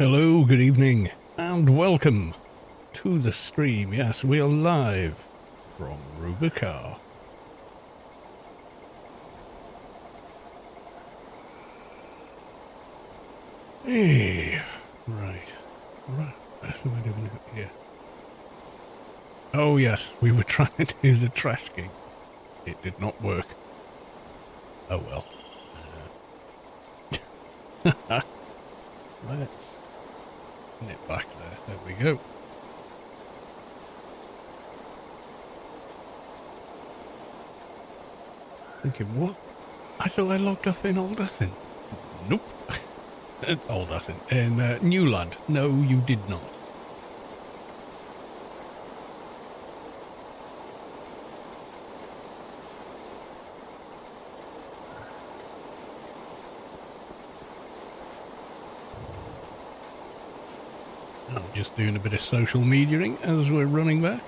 Hello, good evening, and welcome to the stream. Yes, we are live from Rubi-ka. Hey, right. That's the way doing it. Yeah. Oh yes, we were trying to do the trash king. It did not work. Oh well. Let's nip back there. There we go. Thinking, what? I thought I logged off in Alderson. Nope. Alderson. In Newland. No, you did not. I'm just doing a bit of social mediaing as we're running back.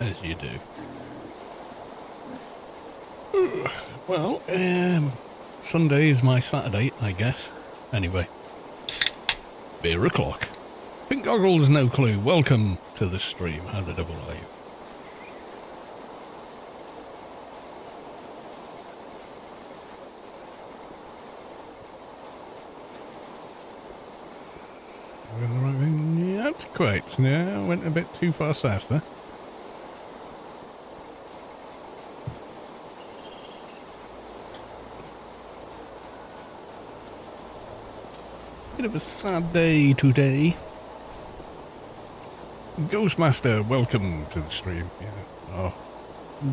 As you do. Well, Sunday is my Saturday, I guess. Anyway. Beer o'clock. Pink Goggles, no clue. Welcome to the stream. How the devil are you? Yeah, quite. Yeah, went a bit too far south there. Bit of a sad day today. Ghostmaster, welcome to the stream. Yeah, oh,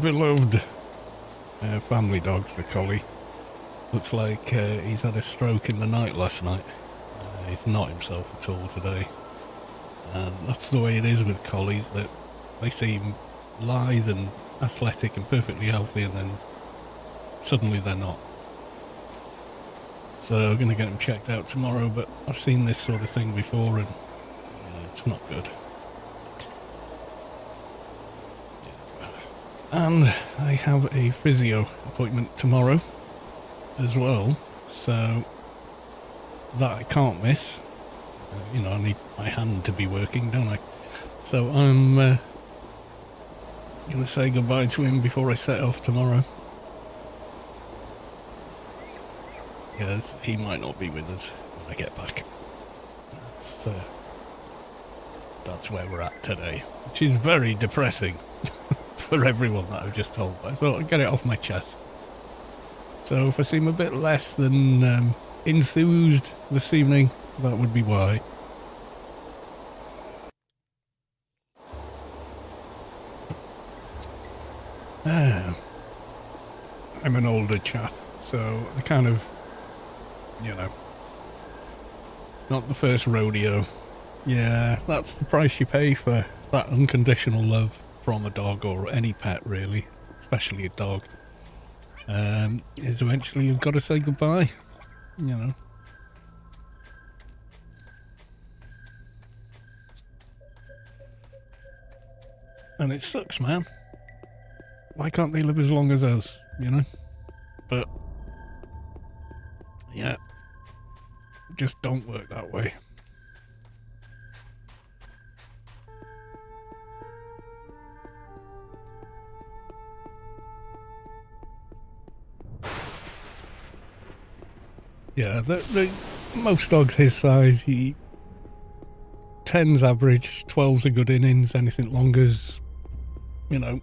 beloved family dog, the collie. Looks like he's had a stroke in the night last night. He's not himself at all today. And that's the way it is with collies, that they seem lithe and athletic and perfectly healthy, and then suddenly they're not. So I'm going to get him checked out tomorrow, but I've seen this sort of thing before, and it's not good. And I have a physio appointment tomorrow as well, so that I can't miss. You know, I need my hand to be working, don't I? So I'm going to say goodbye to him before I set off tomorrow. Because he might not be with us when I get back. That's where we're at today, which is very depressing for everyone that I've just told. I thought I'd get it off my chest. So if I seem a bit less than enthused this evening, that would be why. I'm an older chap, so I kind of, you know, not the first rodeo. Yeah, that's the price you pay for that unconditional love from a dog, or any pet really, especially a dog. Is eventually you've got to say goodbye, you know. And it sucks, man. Why can't they live as long as us, you know? But, yeah, just don't work that way. Yeah, the most dogs his size, 10's average, 12's a good innings, anything longer's, you know,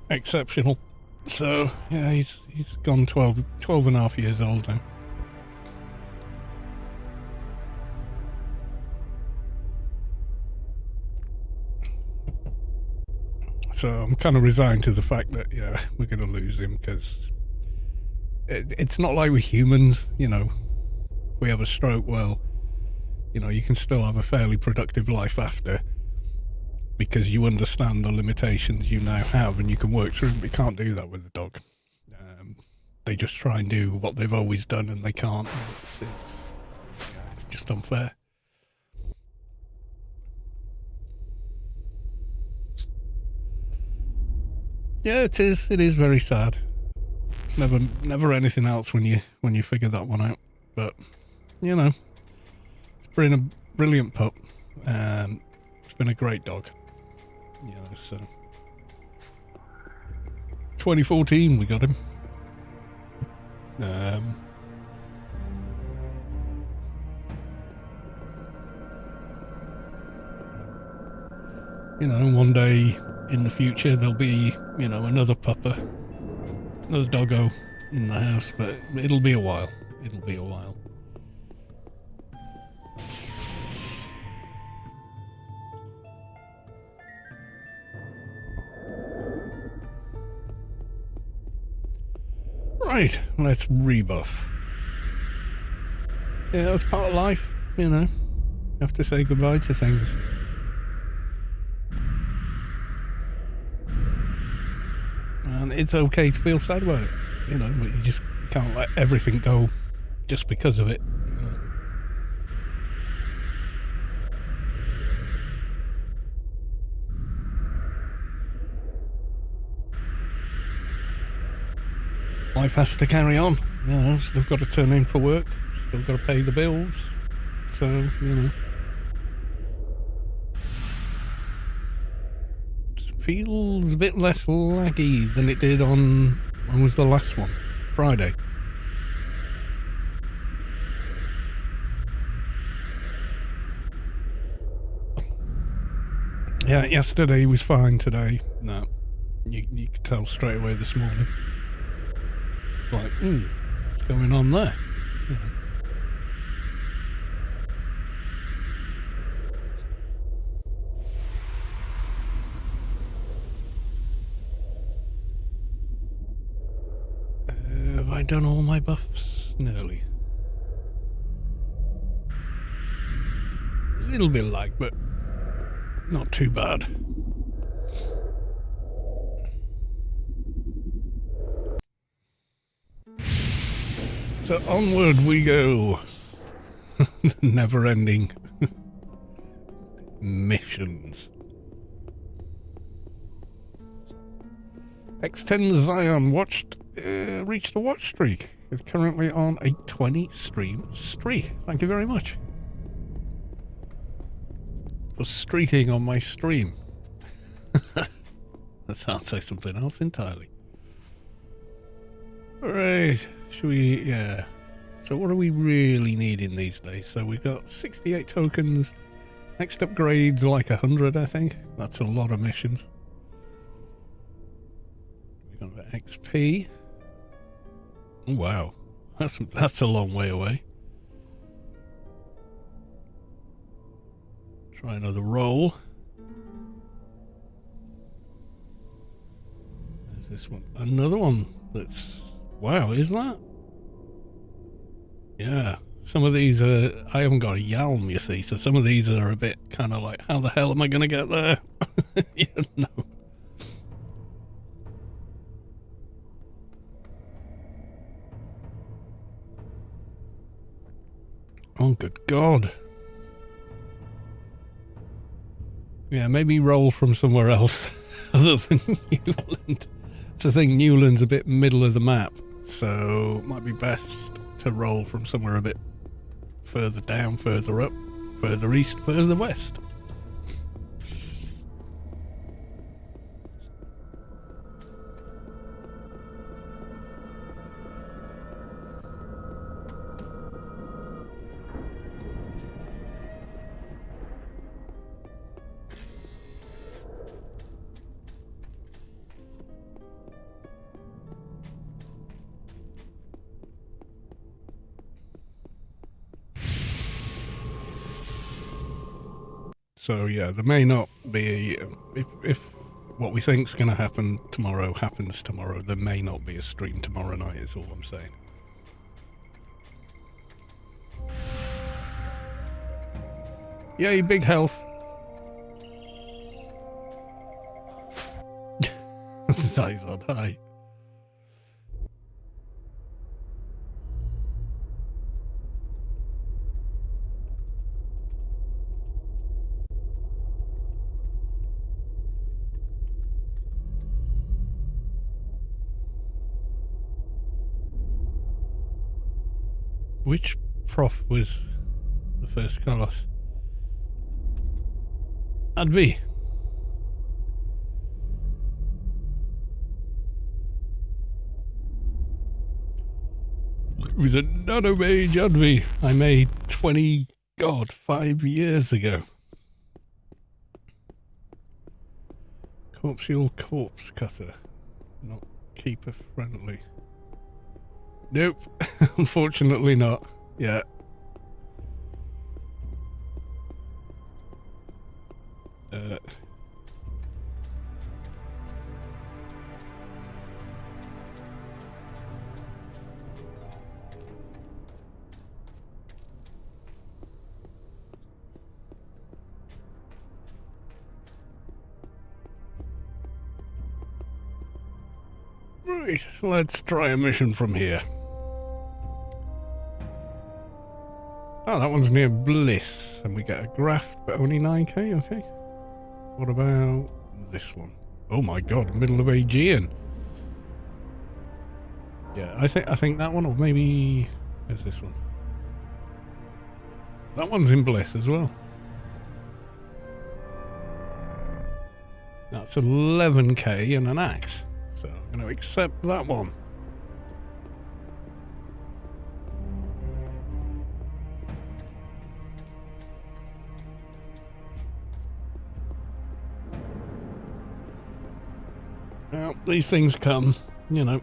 exceptional. So, yeah, he's gone 12 and a half years old now. So I'm kind of resigned to the fact that, yeah, we're going to lose him, because it's not like we're humans, you know. If we have a stroke, well, you know, you can still have a fairly productive life after, because you understand the limitations you now have and you can work through them. But you can't do that with a dog. They just try and do what they've always done, and they can't. It's just unfair. Yeah, it is. It is very sad. Never anything else when you figure that one out. But you know, it's been a brilliant pup. It's been a great dog. You know, so 2014 we got him. You know, one day in the future there'll be, you know, another pupper, another doggo in the house, but it'll be a while. It'll be a while. Right, let's rebuff. Yeah, that's part of life, you know. You have to say goodbye to things. And it's okay to feel sad about it, you know, but you just can't let everything go just because of it. You know. Life has to carry on, you know, still got to turn in for work, still got to pay the bills, so, you know. It feels a bit less laggy than it did on, when was the last one? Friday. Yeah, yesterday was fine, today, no. You could tell straight away this morning. It's like, what's going on there? You know. Have I done all my buffs? Nearly. A little bit of lag, but not too bad. So onward we go. Never-ending missions. X10 Zion reached a watch streak. It's currently on a 20 stream streak. Thank you very much for streaking on my stream. That sounds like something else entirely. Alright, should we, yeah. So what are we really needing these days? So we've got 68 tokens. Next upgrade's like 100, I think. That's a lot of missions. We've got XP. Oh, wow. That's a long way away. Try another roll. There's this one. Another one that's... Wow, is that? Yeah. Some of these are... I haven't got a Yalm, you see, so some of these are a bit kind of like, how the hell am I going to get there? You know. Oh, good God. Yeah, maybe roll from somewhere else other than Newland. It's the thing, Newland's a bit middle of the map, so it might be best to roll from somewhere a bit further down, further up, further east, further west. So yeah, there may not be, if what we think's going to happen tomorrow happens tomorrow, there may not be a stream tomorrow night, is all I'm saying. Yay, big health. Size on high. Which prof was the first Carlos? Advi. It was a nanomage Advi I made 5 years ago. Corpseal corpse cutter. Not keeper friendly. Nope. Unfortunately not. Yeah. Right, let's try a mission from here. Oh, that one's near Bliss, and we get a graft, but only 9k, okay. What about this one? Oh my god, middle of Aegean. Yeah, I think that one, or maybe... Where's this one? That one's in Bliss as well. That's 11k and an axe. So I'm going to accept that one. Well, these things come, you know.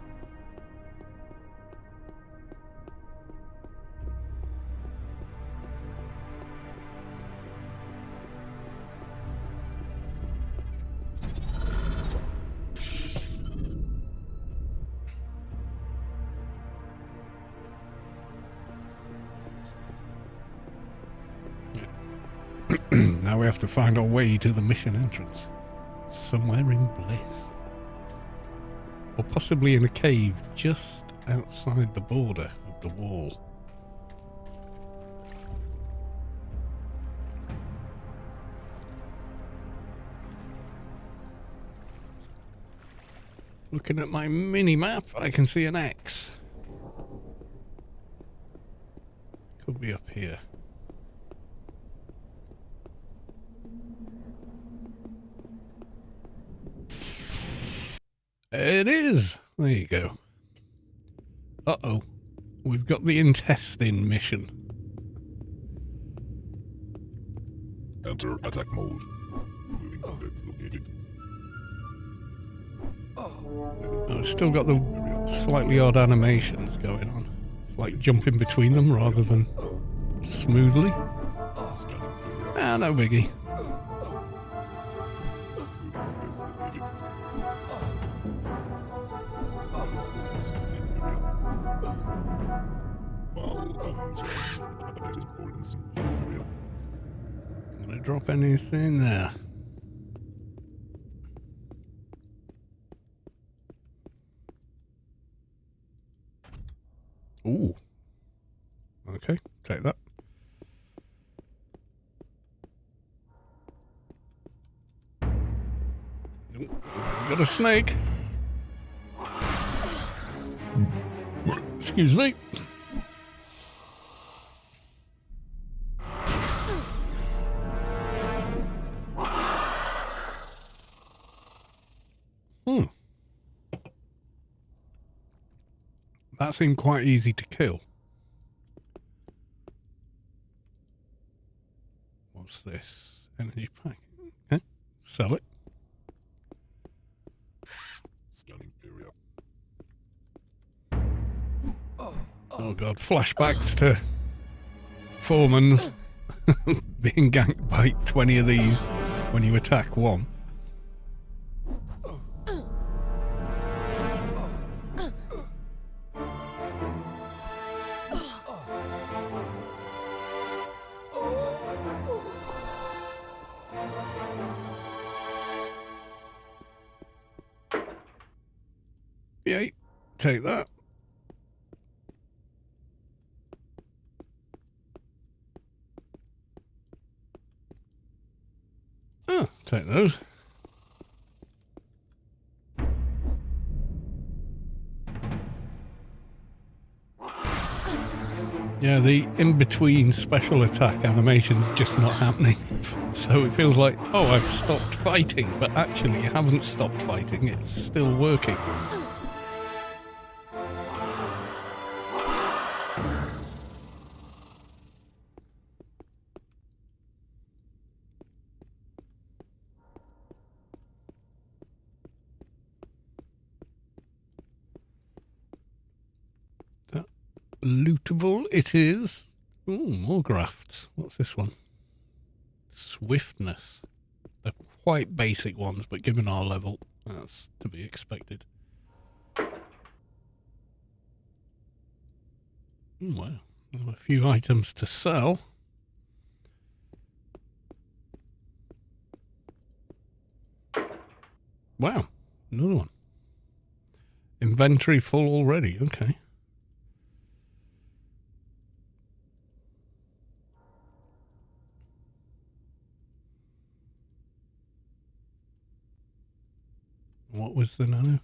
Now we have to find our way to the mission entrance. Somewhere in Bliss. Or possibly in a cave just outside the border of the wall. Looking at my mini-map, I can see an X. Could be up here. It is! There you go. Uh-oh. We've got the intestine mission. Enter attack mode. Moving target located. Oh, it's still got the slightly odd animations going on. It's like jumping between them rather than smoothly. Ah, no biggie. Gonna drop anything there. Ooh. Okay, take that. Ooh, got a snake. Excuse me. That seemed quite easy to kill. What's this? Energy pack. Okay, sell it. Scanning area. Oh god, flashbacks to Foreman's being ganked by 20 of these when you attack one. Yay, take that. Oh, take those. Yeah, the in-between special attack animation's just not happening. So it feels like, oh, I've stopped fighting, but actually you haven't stopped fighting, it's still working. Lootable it is. Ooh, more grafts. What's this one? Swiftness. They're quite basic ones, but given our level, that's to be expected. Well, there's a few items to sell. Wow, another one. Inventory full already, okay. What was the nano?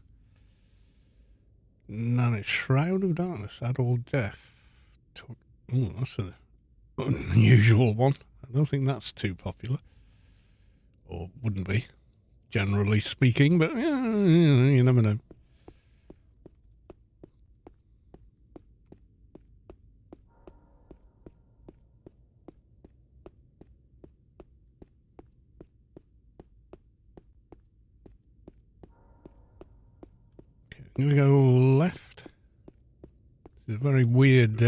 Nano Shroud of Darkness, add all death. Oh, that's an unusual one. I don't think that's too popular. Or wouldn't be, generally speaking, but yeah, you never know. Okay, here we go left. It's a very weird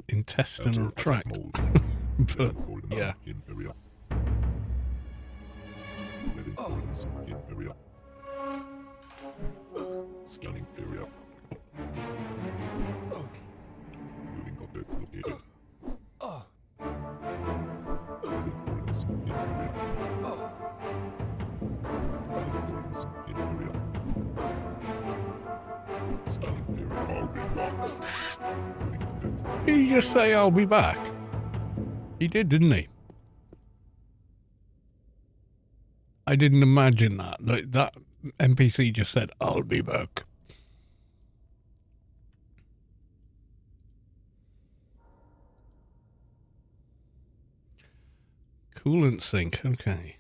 intestinal tract. But yeah. Scanning area. Moving objects located. Coordinates in area. Coordinates in area. Scanning area. I'll be back. Moving objects. Did he just say I'll be back? He did, didn't he? I didn't imagine that. That NPC just said, I'll be back. Coolant sink, okay.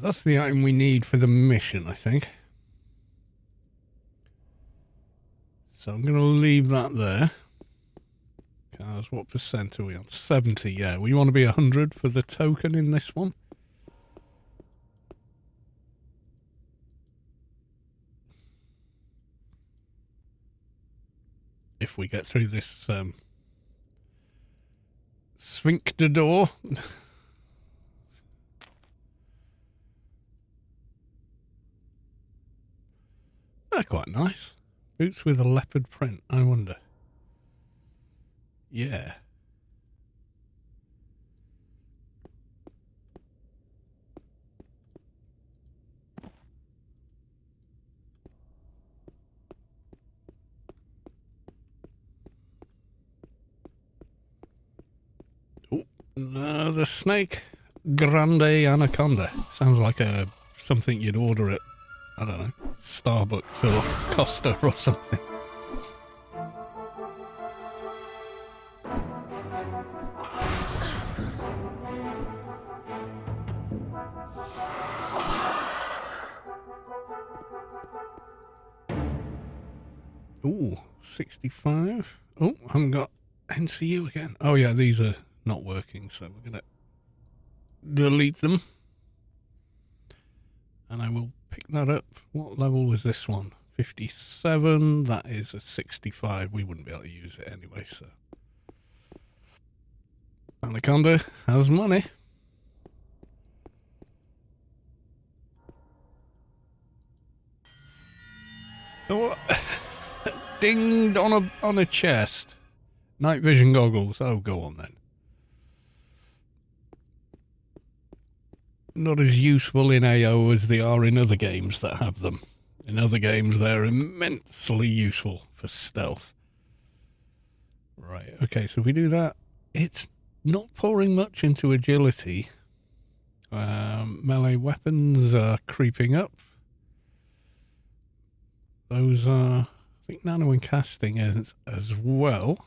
That's the item we need for the mission, I think. So I'm going to leave that there. Cars, what percent are we on? 70, yeah. We want to be 100 for the token in this one. If we get through this sphincter door. They're quite nice. Boots with a leopard print, I wonder. Yeah. Oh, the snake. Grande Anaconda. Sounds like something you'd order at, I don't know, Starbucks or Costa or something. Ooh, 65. Oh, I haven't got NCU again. Oh yeah, these are not working, so we're gonna delete them. And I will pick that up. What level was this one? 57. That is a 65. We wouldn't be able to use it anyway, so. Anaconda has money. Oh, dinged on a chest. Night vision goggles. Oh, go on then. Not as useful in AO as they are in other games that have them. In other games, they're immensely useful for stealth. Right, okay, so if we do that, it's not pouring much into agility. Melee weapons are creeping up. Those are, I think, nano and casting as well.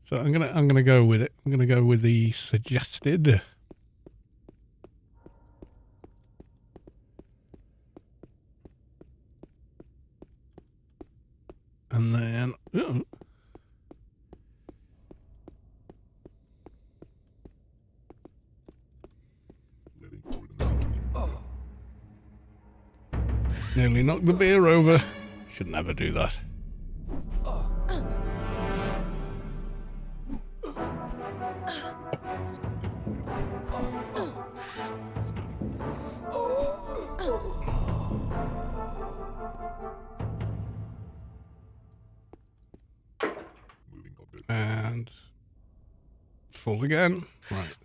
So I'm gonna go with it. I'm gonna go with the suggested. And then nearly knocked the beer over. Should never do that. And full again. Right,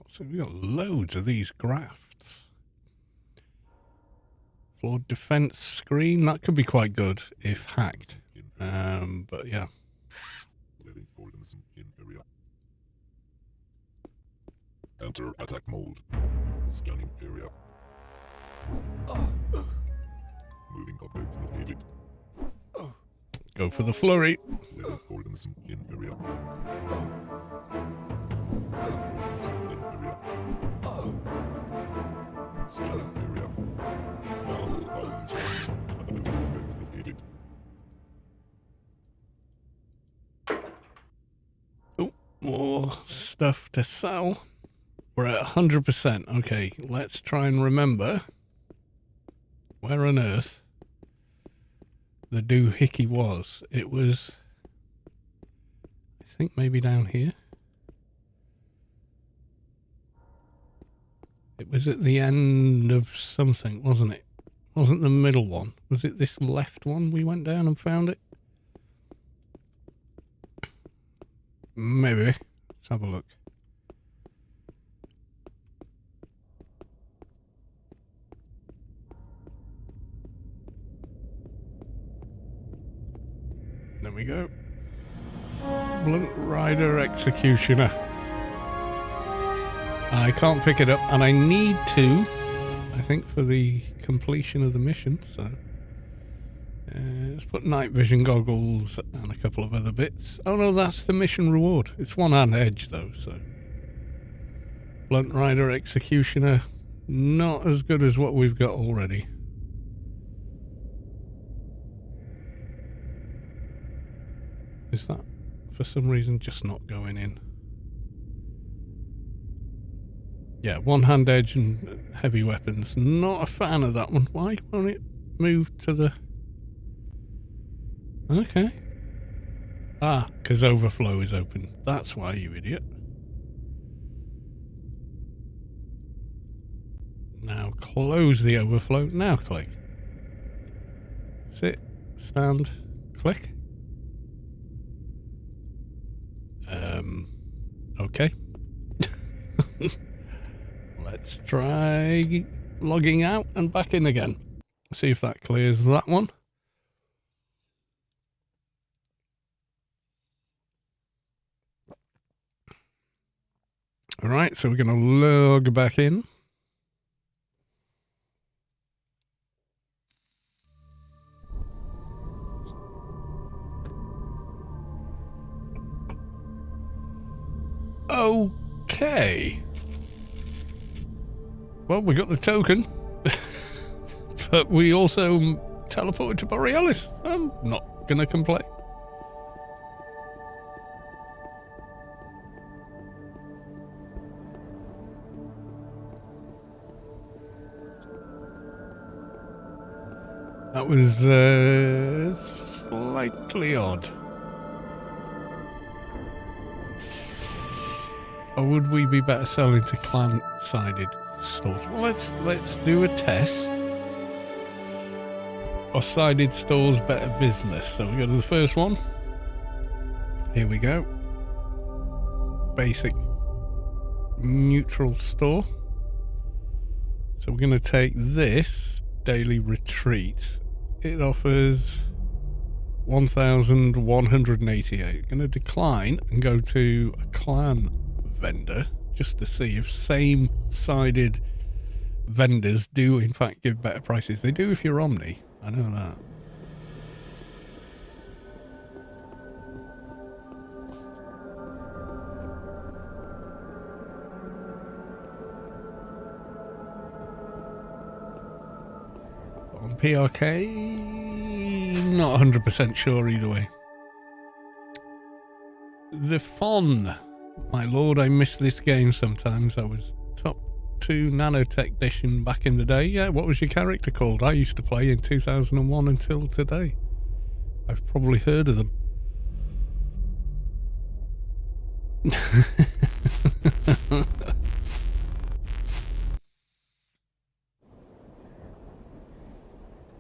so we've got loads of these grafts. Flawed defense screen, that could be quite good if hacked. But yeah. Enter attack mode. Scanning area. Moving objects located. Go for the flurry. Level organism in area. Scanning area. All objects located. Oh, more stuff to sell. We're at 100%. Okay, let's try and remember where on earth the doohickey was. It was, I think, maybe down here. It was at the end of something, wasn't it? Wasn't the middle one? Was it this left one we went down and found it? Maybe. Let's have a look. There we go. Blunt Rider Executioner. I can't pick it up, and I need to, I think, for the completion of the mission, so let's put night vision goggles and a couple of other bits. Oh no, that's the mission reward. It's one-hand edge though, so Blunt Rider Executioner, not as good as what we've got already. Is that for some reason just not going in? Yeah, one-hand edge and heavy weapons. Not a fan of that one. Why won't it move to the... Okay. Ah, because overflow is open. That's why, you idiot. Now close the overflow. Now click. Sit, stand, click. Okay. Let's try logging out and back in again. See if that clears that one. All right, so we're going to log back in. Okay. Well, we got the token, but we also teleported to Borealis. I'm not going to complain. That was slightly odd. Or would we be better selling to clan-sided stores? Well, let's do a test. Are sided stores better business? So we go to the first one. Here we go. Basic neutral store. So we're going to take this daily retreat. It offers 1,188. Going to decline and go to a clan vendor just to see if same sided vendors do in fact give better prices. They do if you're Omni. I know that. On PRK, not 100% sure either way. The Fon. My lord, I miss this game sometimes. I was top 2 nanotechnician back in the day. Yeah, what was your character called? I used to play in 2001 until today. I've probably heard of them.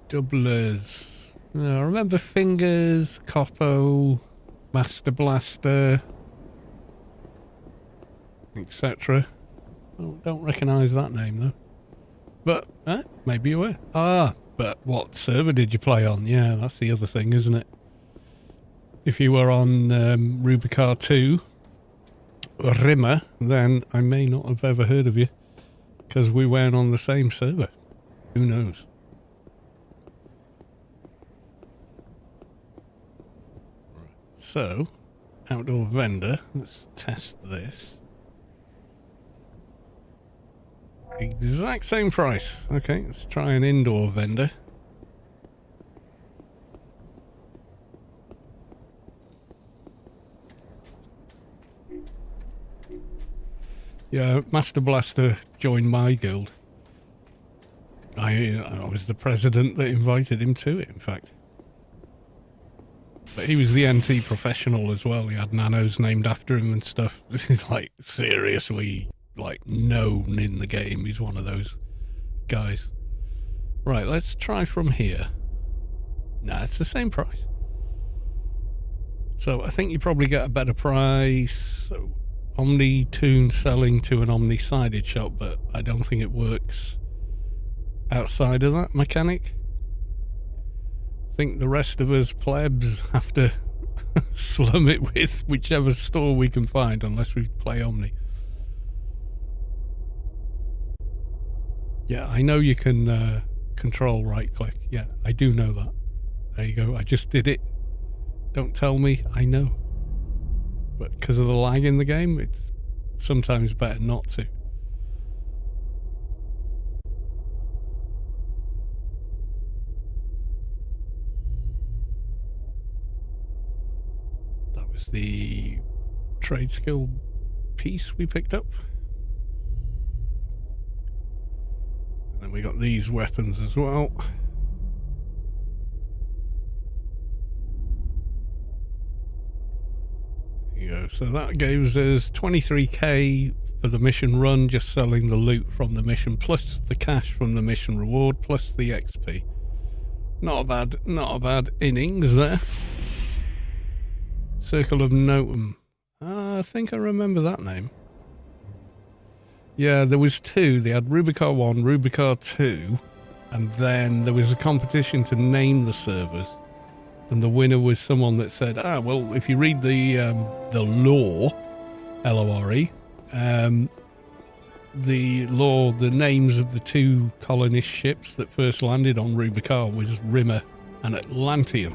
Doublers. I remember Fingers, Coppo, Master Blaster, etc. Don't recognise that name though. But maybe you were. But what server did you play on? Yeah, that's the other thing, isn't it? If you were on Rubi-ka 2, Rimmer, then I may not have ever heard of you because we weren't on the same server. Who knows? So, outdoor vendor. Let's test this. Exact same price. Okay, let's try an indoor vendor. Yeah, Master Blaster joined my guild. I was the president that invited him to it, in fact. But he was the NT professional as well. He had nanos named after him and stuff. He's like seriously like known in the game. He's one of those guys. Right, let's try from here. Nah, it's the same price. So I think you probably get a better price. So, Omni Toon selling to an Omni sided shop, but I don't think it works outside of that mechanic. I think the rest of us plebs have to slum it with whichever store we can find unless we play Omni. Yeah, I know you can control right click. Yeah, I do know that. There you go. I just did it. Don't tell me. I know. But because of the lag in the game, it's sometimes better not to. That was the trade skill piece we picked up. And then we got these weapons as well. There you go. So that gives us 23k for the mission run, just selling the loot from the mission, plus the cash from the mission reward, plus the XP. Not a bad innings there. Circle of Notum. I think I remember that name. Yeah, there was two. They had Rubi-ka 1, Rubi-ka 2, and then there was a competition to name the servers. And the winner was someone that said, well, if you read the lore, L-O-R-E, the lore, the names of the two colonist ships that first landed on Rubi-ka was Rimmer and Atlantean.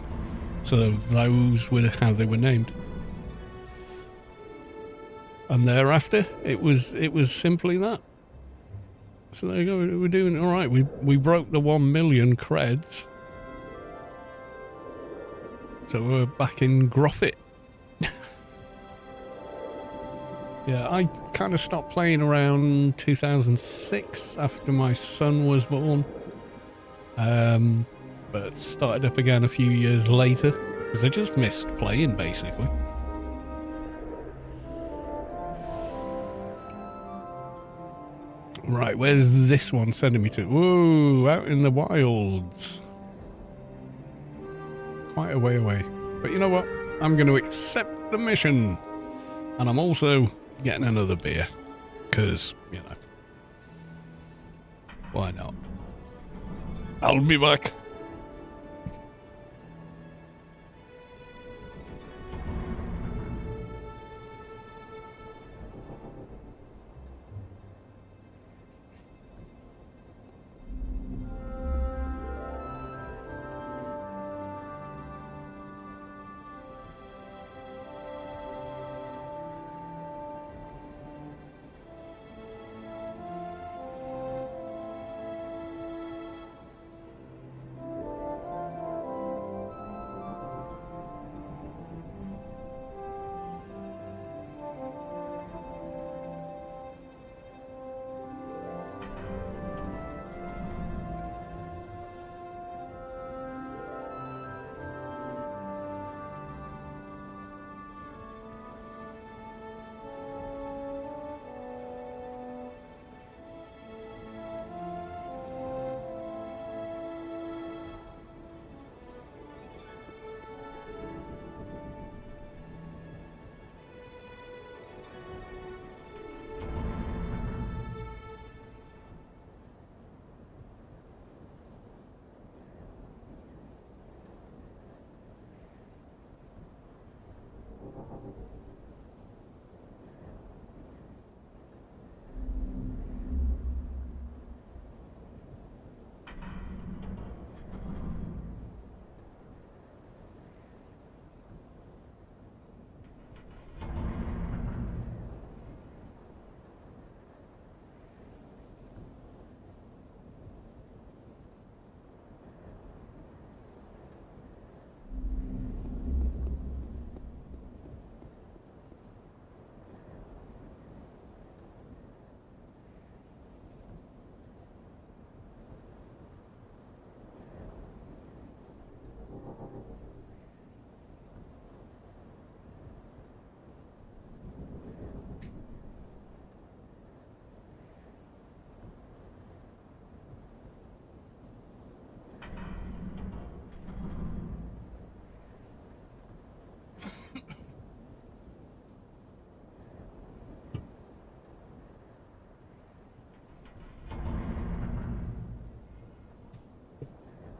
So those were how they were named. And thereafter, it was simply that. So there you go. We're doing all right. We broke the 1 million creds. So we're back in Groffit. Yeah, I kind of stopped playing around 2006 after my son was born. But but started up again a few years later because I just missed playing, basically. Right, where's this one sending me to? Whoa, out in the wilds. Quite a way away. But you know what? I'm going to accept the mission. And I'm also getting another beer. Because, you know, why not? I'll be back.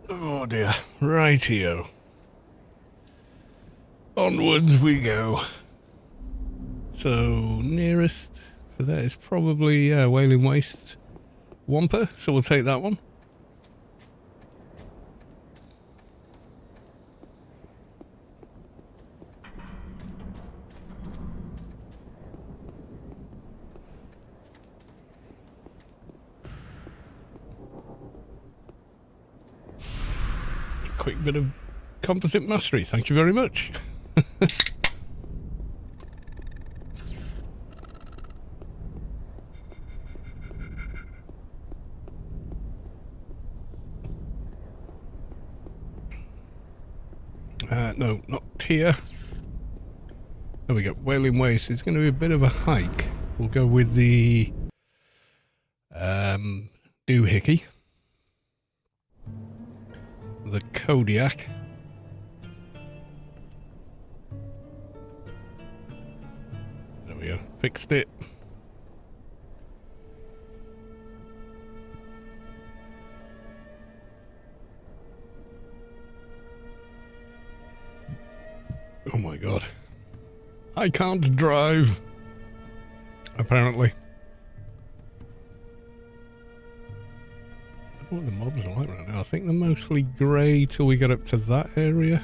Oh dear. Rightio. Onwards we go. So, nearest for that is probably Wailing Waste Wampa, so we'll take that one. Quick bit of composite mastery, thank you very much. No, not here. There we go. Wailing Waste. It's going to be a bit of a hike. We'll go with the doohickey, the Kodiak. There we go. Fixed it. Oh my god. I can't drive. Apparently. I don't know what the mobs are like right now. I think they're mostly grey till we get up to that area.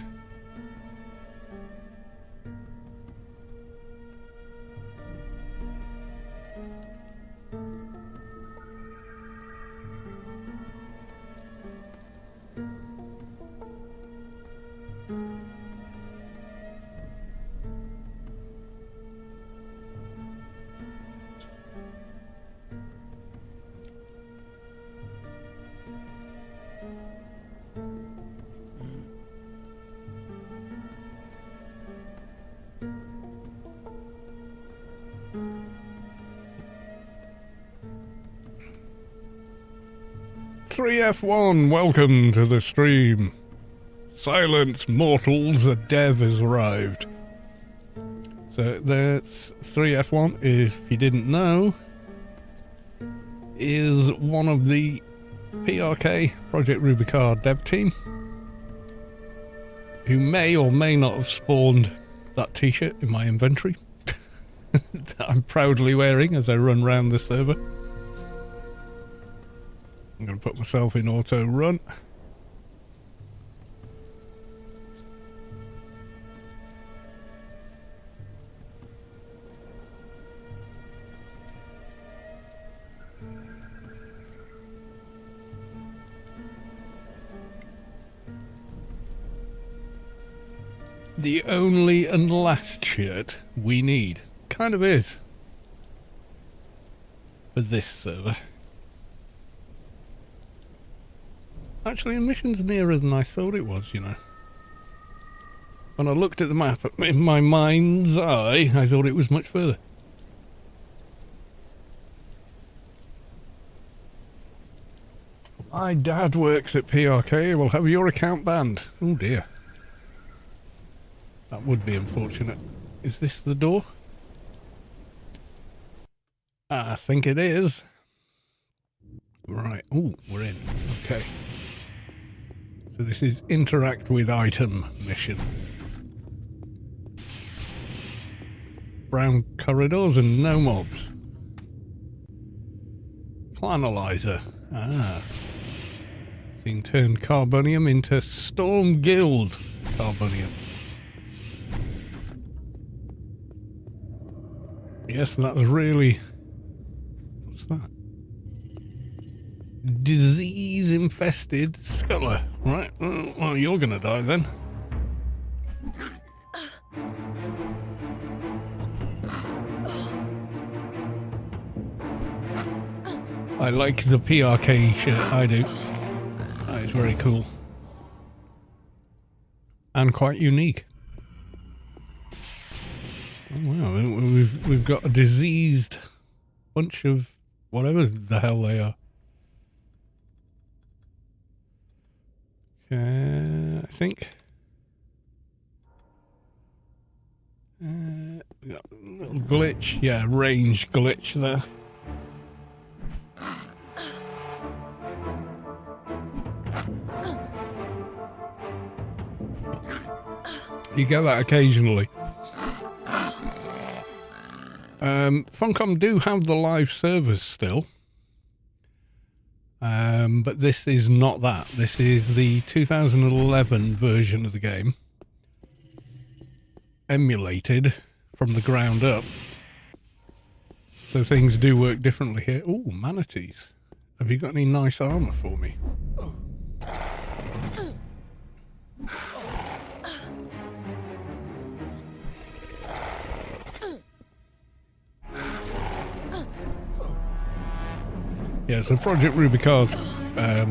3F1, welcome to the stream. Silence, mortals, a dev has arrived. So that's 3F1, if you didn't know, is one of the PRK, Project Rubi-ka dev team, who may or may not have spawned that t-shirt in my inventory that I'm proudly wearing as I run around the server. I'm going to put myself in auto run. The only and last shirt we need. Kind of is. For this server. Actually, the mission's nearer than I thought it was, you know. When I looked at the map in my mind's eye, I thought it was much further. My dad works at PRK. We'll have your account banned. Oh dear. That would be unfortunate. Is this the door? I think it is. Right. Oh, we're in. Okay. So this is interact with item mission. Brown corridors and no mobs. Clanalizer. Ah. You can turn carbonium into Storm Guild carbonium. Yes, that's really... What's that? Disease-infested sculler. Right, well, you're gonna die then. I like the PRK shirt, I do. That is very cool. And quite unique. Oh, wow, we've got a diseased bunch of whatever the hell they are. I think. Little glitch, yeah, range glitch there. You get that occasionally. Funcom do have the live servers still. But this is not that. This is the 2011 version of the game. Emulated from the ground up. So things do work differently here. Ooh, manatees. Have you got any nice armor for me? Yeah, so Project Rubi-ka's a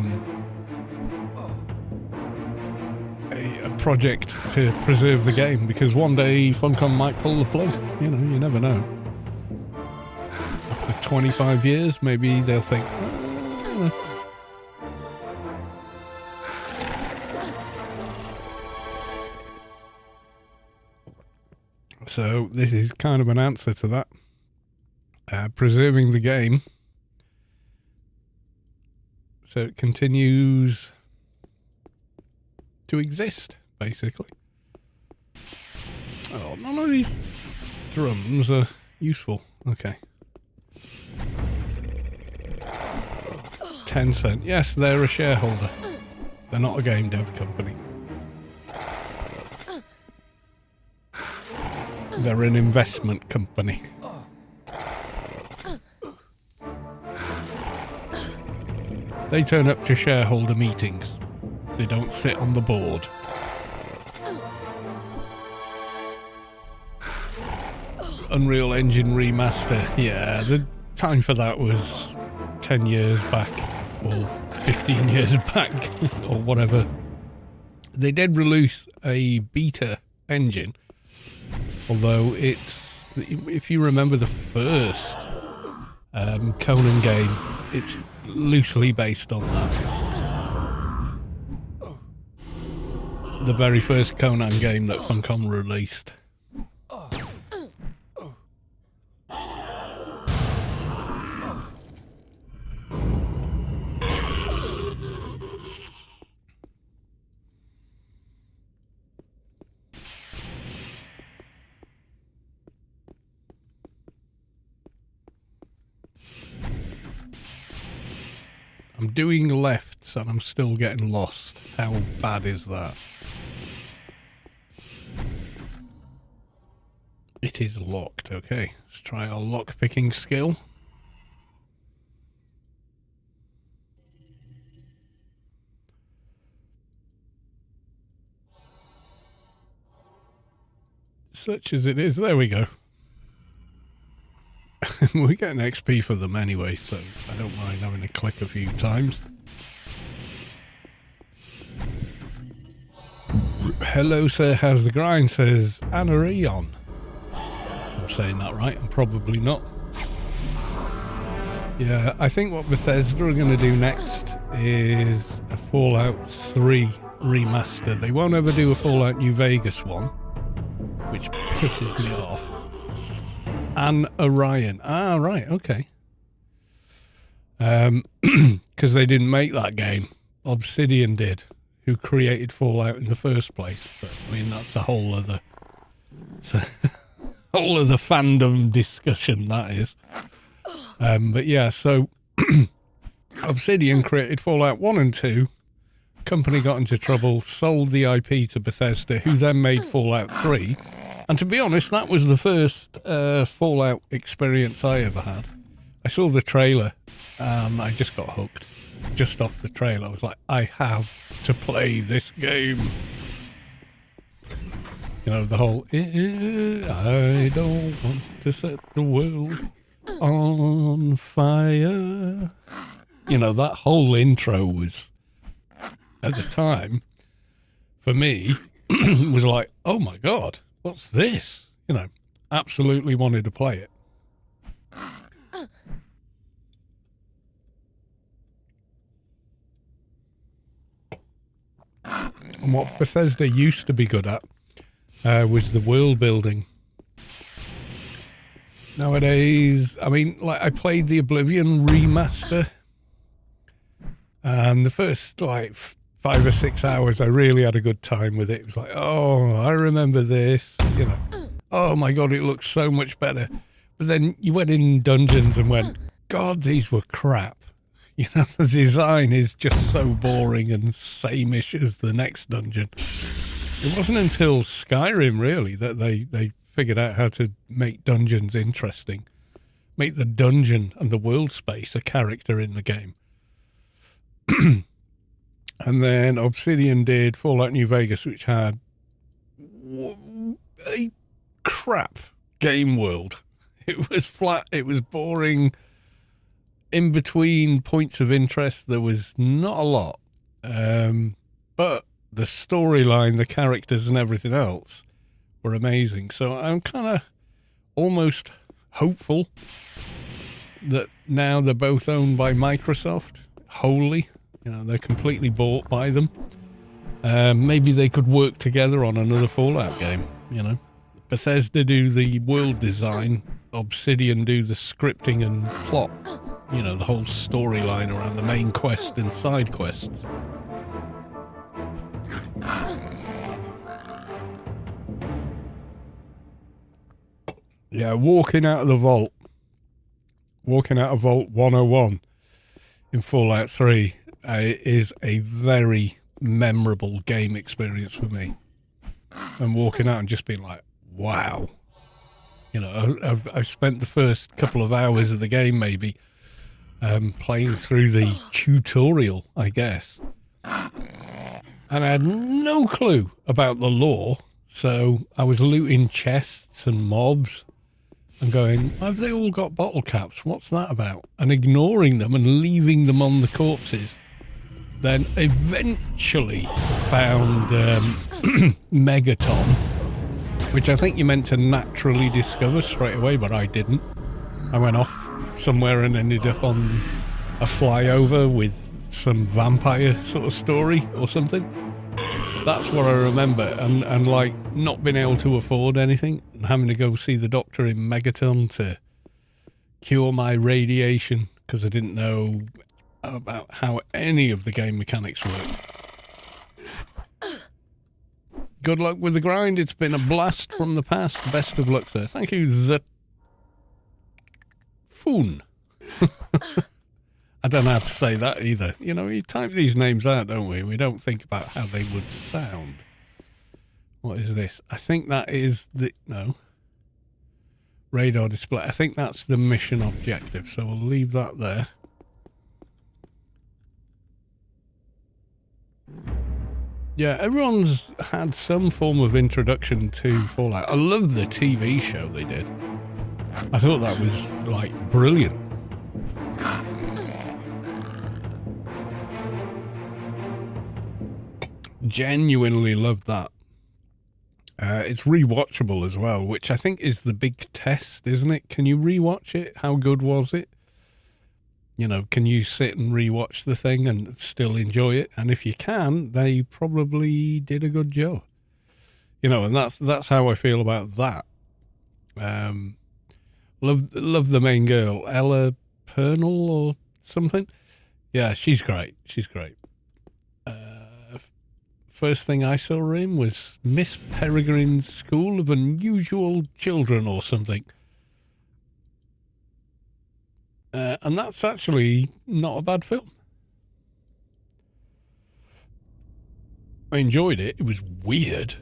project to preserve the game, because one day Funcom might pull the plug. You know, you never know. After 25 years, maybe they'll think, oh, so this is kind of an answer to that. Preserving the game. So it continues to exist, basically. Oh, none of these drums are useful. Okay. 10 cents. Yes, they're a shareholder. They're not a game dev company. They're an investment company. They turn up to shareholder meetings. They don't sit on the board. Unreal Engine remaster. Yeah, the time for that was 10 years back, or 15 years back, or whatever. They did release a beta engine Although it's, if you remember the first Conan game, it's loosely based on that. The very first Conan game that Funcom released. I'm doing lefts and I'm still getting lost. How bad is that? It is locked. Okay, let's try our lock picking skill. Such as it is. There we go. We get an XP for them anyway, so I don't mind having to click a few times. Hello, sir. How's the grind? Says Anarchy on. I'm saying that right. I'm probably not. Yeah, I think what Bethesda are going to do next is a Fallout 3 remaster. They won't ever do a Fallout New Vegas one, which pisses me off. And Orion. Ah, right, okay. Because they didn't make that game. Obsidian did, who created Fallout in the first place. But I mean, that's a whole other fandom discussion, that is. But yeah, so Obsidian created Fallout 1 and 2. Company got into trouble, sold the IP to Bethesda, who then made Fallout 3. And to be honest, that was the first Fallout experience I ever had. I saw the trailer and I just got hooked. Just off the trailer, I was like, I have to play this game. You know, the whole, I don't want to set the world on fire. You know, that whole intro was, at the time, for me, was like, oh my God. What's this? You know, absolutely wanted to play it. And what Bethesda used to be good at was the world building. Nowadays, I mean, like I played the Oblivion remaster, and the first like 5 or 6 hours, I really had a good time with it. It was like, oh, I remember this, you know. Oh my God, it looks so much better. But then you went in dungeons and went, God, these were crap. You know, the design is just so boring and same-ish as the next dungeon. It wasn't until Skyrim, really, that they figured out how to make dungeons interesting. Make the dungeon and the world space a character in the game. And then Obsidian did Fallout New Vegas, which had a crap game world. It was flat, it was boring. In between points of interest, there was not a lot. But the storyline, the characters and everything else were amazing. So I'm kind of almost hopeful that now they're both owned by Microsoft, wholly. You know, they're completely bought by them. Maybe they could work together on another Fallout game, you know. Bethesda do the world design, Obsidian do the scripting and plot. You know, the whole storyline around the main quest and side quests. Yeah, walking out of Vault 101 in Fallout 3 is a very memorable game experience for me. And walking out and just being like, wow. You know, I've spent the first couple of hours of the game maybe playing through the tutorial, I guess. And I had no clue about the lore, so I was looting chests and mobs and going, have they all got bottle caps? What's that about? And ignoring them and leaving them on the corpses. Then eventually found Megaton which I think you're meant to naturally discover straight away, but I didn't. I went off somewhere and ended up on a flyover with some vampire sort of story or something. That's what I remember, and like not being able to afford anything and having to go see the doctor in Megaton to cure my radiation because I didn't know about how any of the game mechanics worked. Good luck with the grind. It's been a blast from the past. Best of luck, sir. Thank you, the Foon. I don't know how to say that either. You know, we type these names out, don't we? We don't think about how they would sound. What is this? I think that is the... No. Radar display. I think that's the mission objective, so we'll leave that there. Yeah, everyone's had some form of introduction to Fallout. I love the TV show they did. I thought that was, like, brilliant. Genuinely loved that. It's rewatchable as well, which I think is the big test, isn't it? Can you rewatch it? How good was it? You know, can you sit and rewatch the thing and still enjoy it? And if you can, they probably did a good job. You know, and that's how I feel about that. Love the main girl, Ella Pernell or something. Yeah, she's great. She's great. First thing I saw her in was Miss Peregrine's School of Unusual Children or something. And that's actually not a bad film. I enjoyed it. It was weird.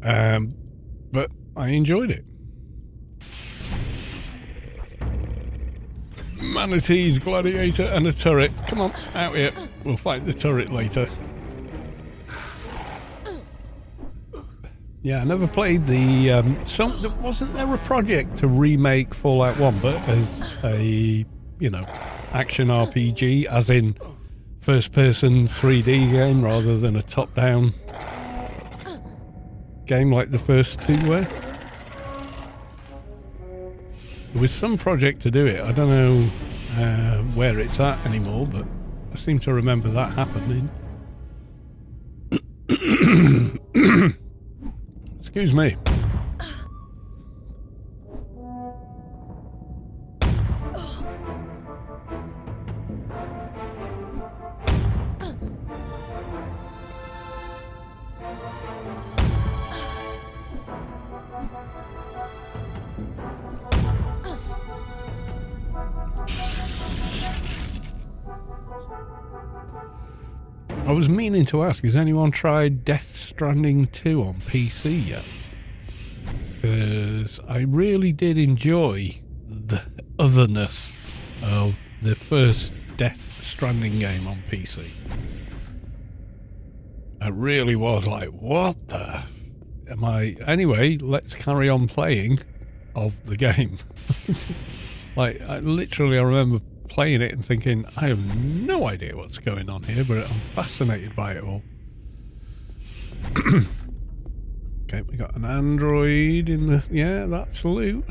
But I enjoyed it. Manatees, gladiator, and a turret. Come on, out here. We'll fight the turret later. Yeah, I never played the... wasn't there a project to remake Fallout 1, but as a, you know, action RPG, as in first-person 3D game rather than a top-down game like the first two were? There was some project to do it. I don't know where it's at anymore, but I seem to remember that happening. Excuse me. I was meaning to ask, has anyone tried Death Stranding 2 on PC yet? Because I really did enjoy the otherness of the first Death Stranding game on PC. It really was like, what the... am I... Anyway, let's carry on playing of the game. Like, I remember playing it and thinking, I have no idea what's going on here, but I'm fascinated by it all. Okay, we got an android in the... Yeah, that's loot.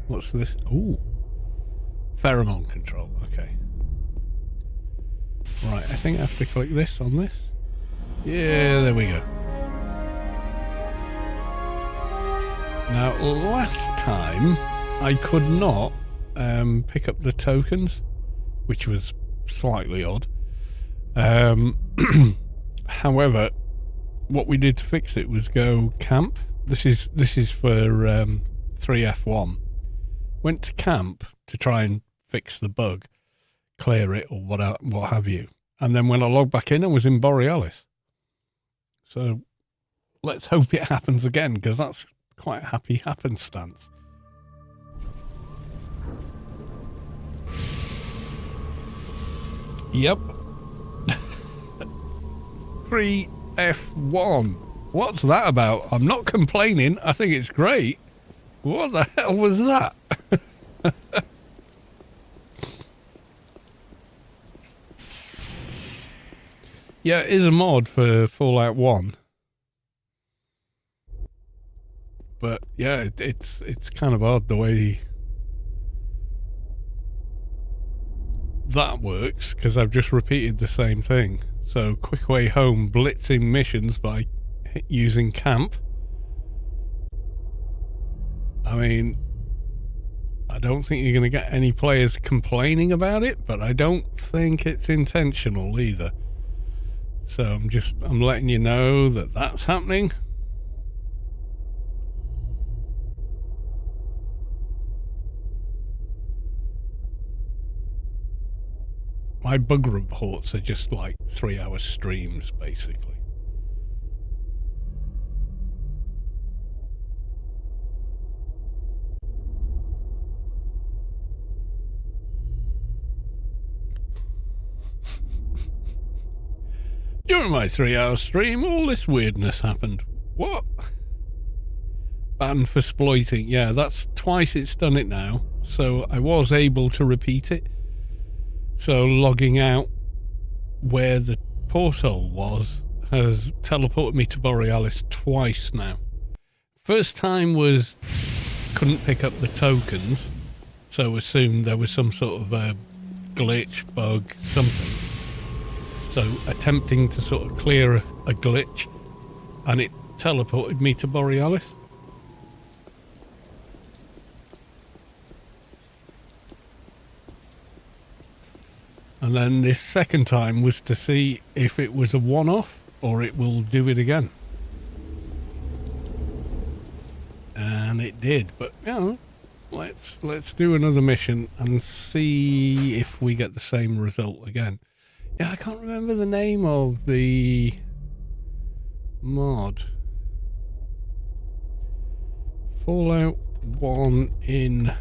What's this? Ooh. Pheromone control, okay. Right, I think I have to click this on this. Yeah, there we go. Now, last time, I could not pick up the tokens, which was slightly odd. However, what we did to fix it was go camp. This is for 3F1. Went to camp to try and fix the bug, clear it or what have you. And then when I logged back in, I was in Borealis. So let's hope it happens again, because that's quite a happy happenstance. Yep. 3F1. What's that about? I'm not complaining. I think it's great. What the hell was that? Yeah, it is a mod for Fallout 1. But yeah, it's kind of odd the way that works, because I've just repeated the same thing. So quick way home, blitzing missions by using camp. I mean, I don't think you're going to get any players complaining about it, but I don't think it's intentional either. So I'm letting you know that that's happening. My bug reports are just like 3-hour streams, basically. During my 3-hour stream, all this weirdness happened. What? Banned for exploiting. Yeah, that's twice it's done it now. So I was able to repeat it. So logging out where the porthole was has teleported me to Borealis twice now. First time was couldn't pick up the tokens, so assumed there was some sort of glitch, bug, something. So attempting to sort of clear a glitch, and it teleported me to Borealis. And then this second time was to see if it was a one-off or it will do it again. And it did, but you know, let's do another mission and see if we get the same result again. Yeah, I can't remember the name of the mod. Fallout 1 in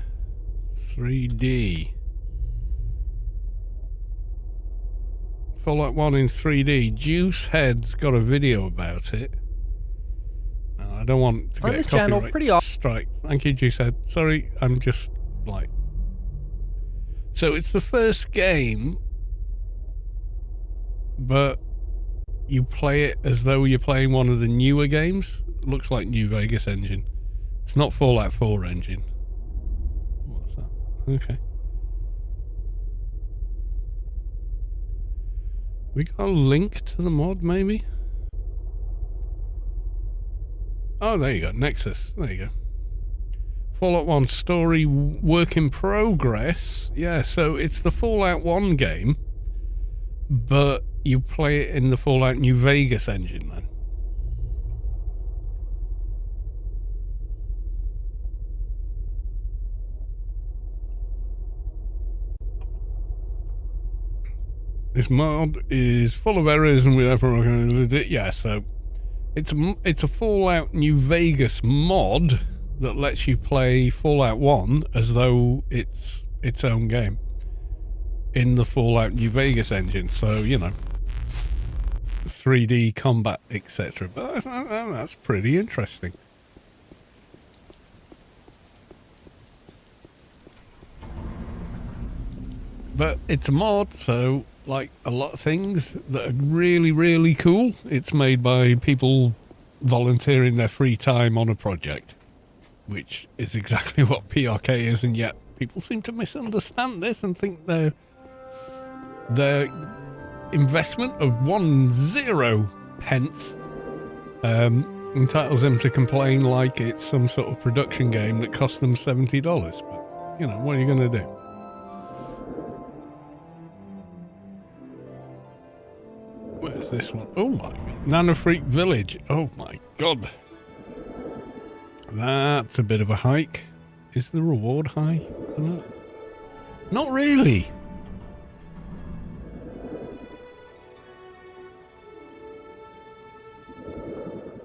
3D. Fallout 1 in 3D. Juicehead's got a video about it. I don't want to on get this a channel copyright pretty often. strike. Thank you, Juicehead. Sorry, I'm just like... So it's the first game, but you play it as though you're playing one of the newer games. It looks like New Vegas engine. It's not Fallout 4 engine. What's that? Okay. We got a link to the mod, maybe? Oh, there you go. Nexus. There you go. Fallout 1 story work in progress. Yeah, so it's the Fallout 1 game, but you play it in the Fallout New Vegas engine then. This mod is full of errors and whatever. Yeah, so it's a Fallout New Vegas mod that lets you play Fallout 1 as though it's its own game in the Fallout New Vegas engine. So, you know, 3D combat, etc. But that's pretty interesting. But it's a mod, so like a lot of things that are really, really cool, it's made by people volunteering their free time on a project, which is exactly what PRK is, and yet people seem to misunderstand this and think their investment of 10 pence entitles them to complain like it's some sort of production game that cost them $70. But, you know, what are you going to do? Where's this one? Oh my god. Nanofreak Village. Oh my god. That's a bit of a hike. Is the reward high for that? Not really.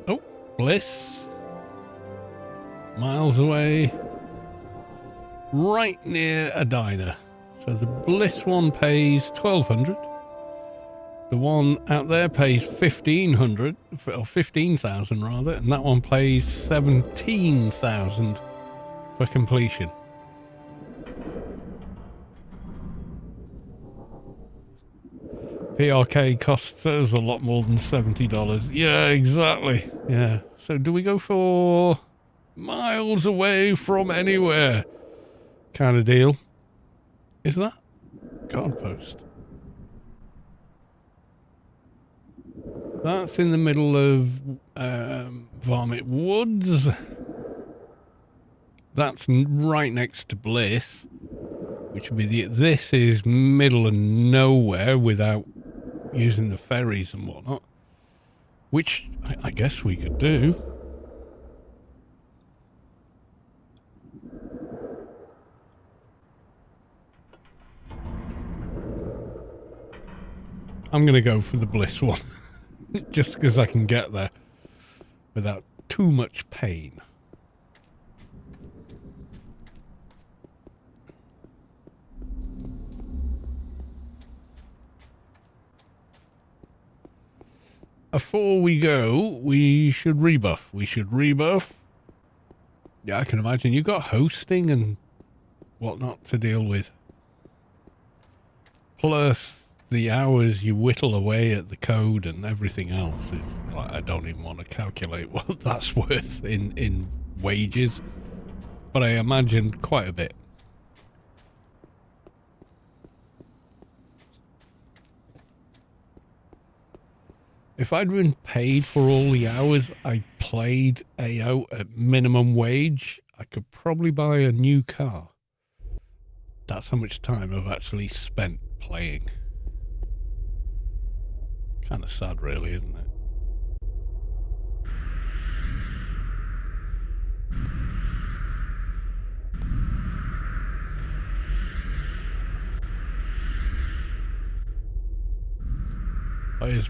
Oh, Bliss. Miles away. Right near a diner. So the Bliss one pays 1,200. The one out there pays 1,500, or 15,000 rather, and that one pays 17,000 for completion. PRK costs us a lot more than $70. Yeah, exactly. Yeah. So do we go for miles away from anywhere kind of deal. Is that guard post? That's in the middle of Varmint Woods. That's right next to Bliss, which would be this is middle of nowhere without using the ferries and whatnot, which I guess we could do. I'm going to go for the Bliss one, just because I can get there without too much pain. Before we go, we should rebuff. Yeah, I can imagine you've got hosting and whatnot to deal with. Plus the hours you whittle away at the code and everything else is like, I don't even want to calculate what that's worth in wages, but I imagine quite a bit. If I'd been paid for all the hours I played AO at minimum wage, I could probably buy a new car. That's how much time I've actually spent playing. Kind of sad, really, isn't it?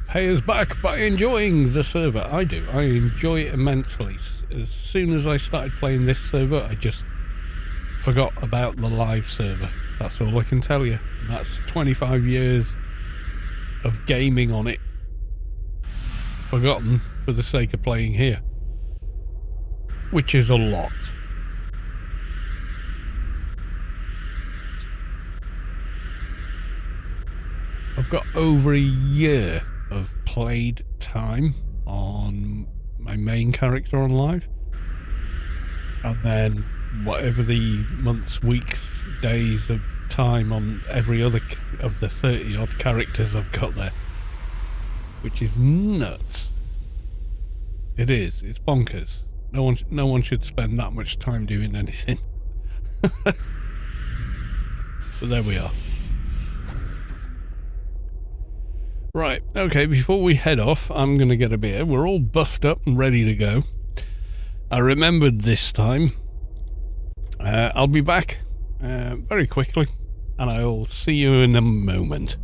Pay us back by enjoying the server. I do. I enjoy it immensely. As soon as I started playing this server, I just forgot about the live server. That's all I can tell you. That's 25 years of gaming on it, forgotten for the sake of playing here, which is a lot. I've got over a year of played time on my main character on live, and then whatever the months, weeks, days of time on every other of the 30 odd characters I've got there, which is nuts. It is. It's bonkers. No one should spend that much time doing anything. But there we are. Right, okay, before we head off, I'm going to get a beer. We're all buffed up and ready to go. I remembered this time. I'll be back very quickly, and I'll see you in a moment.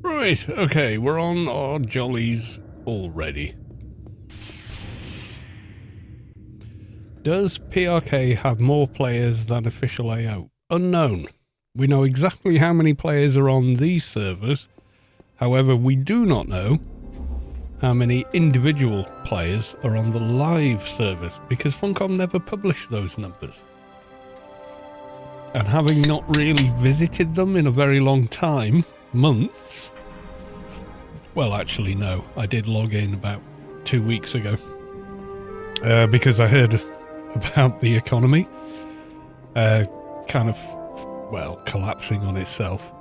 Right, okay, we're on our jollies already. Does PRK have more players than official AO? Unknown. We know exactly how many players are on these servers. However, we do not know how many individual players are on the live servers because Funcom never published those numbers. And having not really visited them in a very long time, months, well, actually, no, I did log in about 2 weeks ago because I heard about the economy kind of, well, collapsing on itself.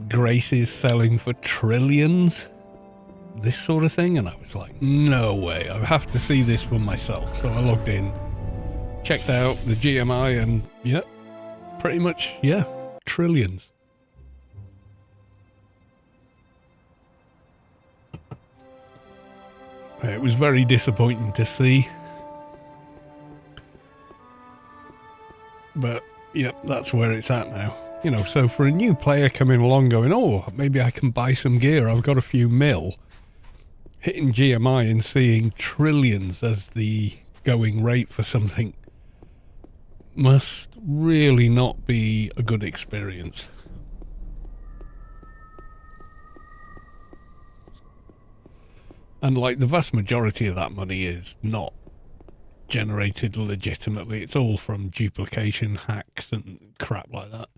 Grace is selling for trillions, this sort of thing, and I was like, no way, I have to see this for myself. So I logged in, checked out the GMI, and yeah, pretty much, yeah, trillions. It was very disappointing to see. But, yeah, that's where it's at now. You know, so for a new player coming along going, oh, maybe I can buy some gear, I've got a few mil, hitting GMI and seeing trillions as the going rate for something must really not be a good experience. And like the vast majority of that money is not generated legitimately. It's all from duplication, hacks and crap like that.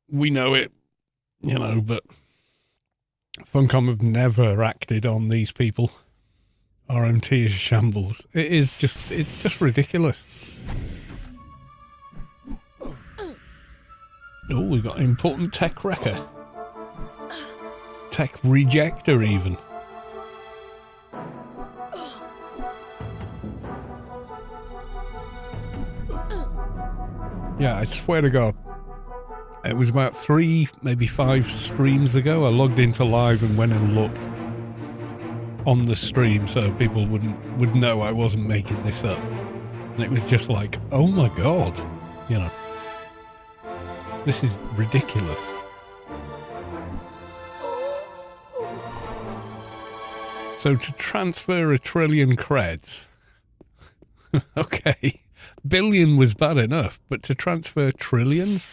We know it, you know, but Funcom have never acted on these people. RMT is shambles. It's just ridiculous. Oh, we've got an important tech wrecker. Tech rejector even. Yeah, I swear to God. It was about 3, maybe 5 streams ago. I logged into live and went and looked on the stream so people would know I wasn't making this up. And it was just like, oh my God, you know, this is ridiculous. So to transfer 1 trillion creds, okay, billion was bad enough, but to transfer trillions,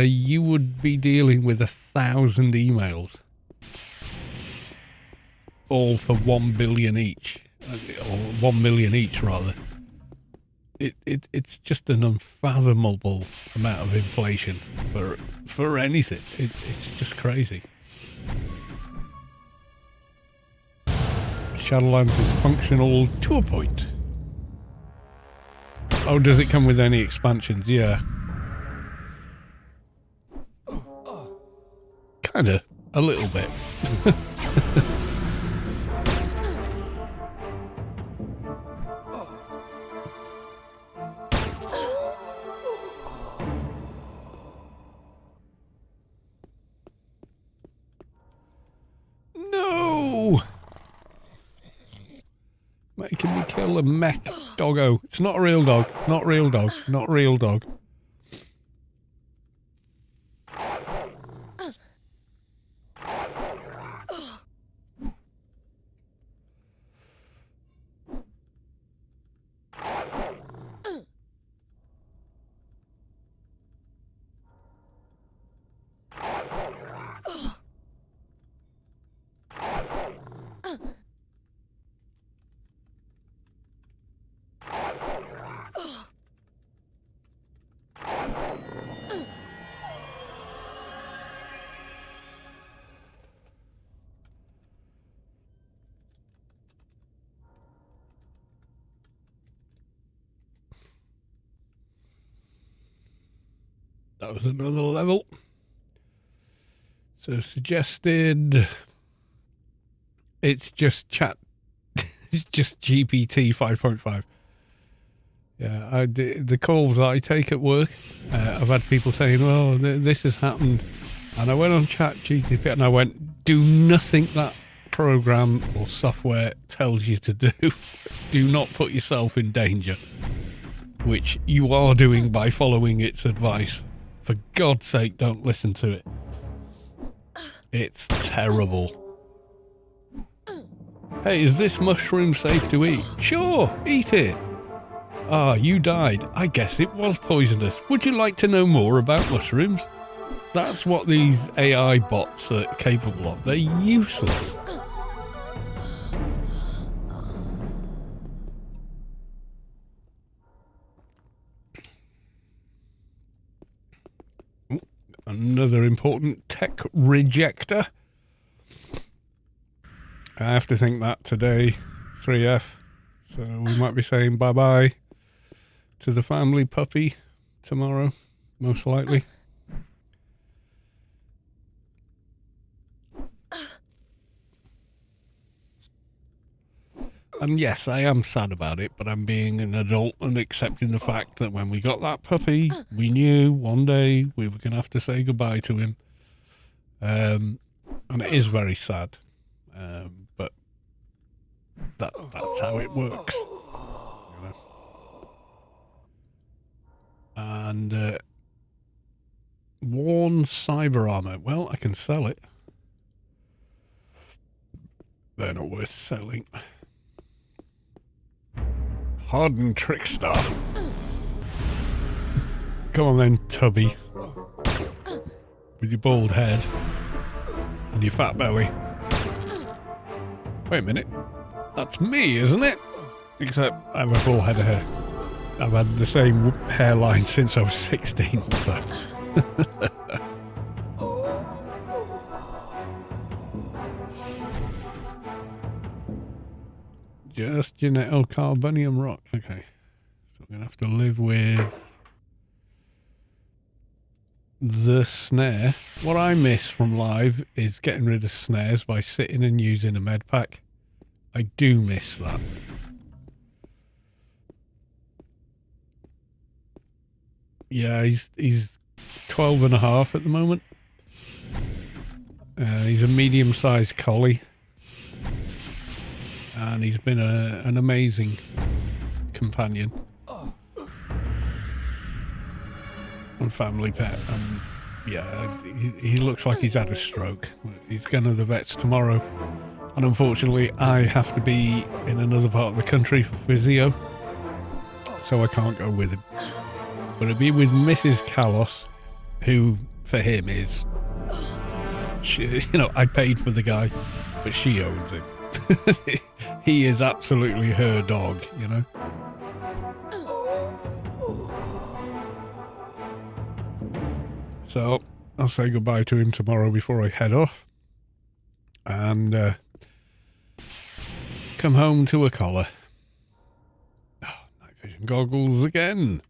you would be dealing with 1,000 emails, all for 1 billion each, or 1 million each rather. It's just an unfathomable amount of inflation for anything. It's just crazy. Shadowlands is functional to a point. Oh, does it come with any expansions? Yeah. Kinda. A little bit. No! Making me kill a mech doggo. It's not a real dog. Not real dog. Not real dog. That was another level. So suggested. It's just chat. It's just GPT 5.5. Yeah, the calls I take at work, I've had people saying, "Oh, this has happened," and I went on Chat GPT and I went, "Do nothing that program or software tells you to do. Do not put yourself in danger," which you are doing by following its advice. For God's sake, don't listen to it. It's terrible. Hey, is this mushroom safe to eat? Sure, eat it. Ah, you died. I guess it was poisonous. Would you like to know more about mushrooms? That's what these AI bots are capable of. They're useless. Ooh, another important tech rejector. I have to think that today, 3F. So we might be saying bye-bye to the family puppy tomorrow, most likely. And yes, I am sad about it, but I'm being an adult and accepting the fact that when we got that puppy, we knew one day we were going to have to say goodbye to him. And it is very sad. But that's how it works. You know? And worn cyber armor. Well, I can sell it. They're not worth selling. Hardened trickster. Come on then, Tubby. With your bald head and your fat belly. Wait a minute. That's me, isn't it? Except I have a full head of hair. I've had the same hairline since I was 16, so. Just oh, carbonium rock. Okay. So we're going to have to live with the snare. What I miss from live is getting rid of snares by sitting and using a med pack. I do miss that. Yeah, he's 12 and a half at the moment. He's a medium-sized collie. And he's been an amazing companion and family pet. Yeah, he looks like he's had a stroke. He's going to the vets tomorrow. And unfortunately, I have to be in another part of the country for physio. So I can't go with him. But it'll be with Mrs. Kalos, who for him is... I paid for the guy, but she owns him. He is absolutely her dog, you know. So I'll say goodbye to him tomorrow before I head off and come home to a collar. Oh, night vision goggles again.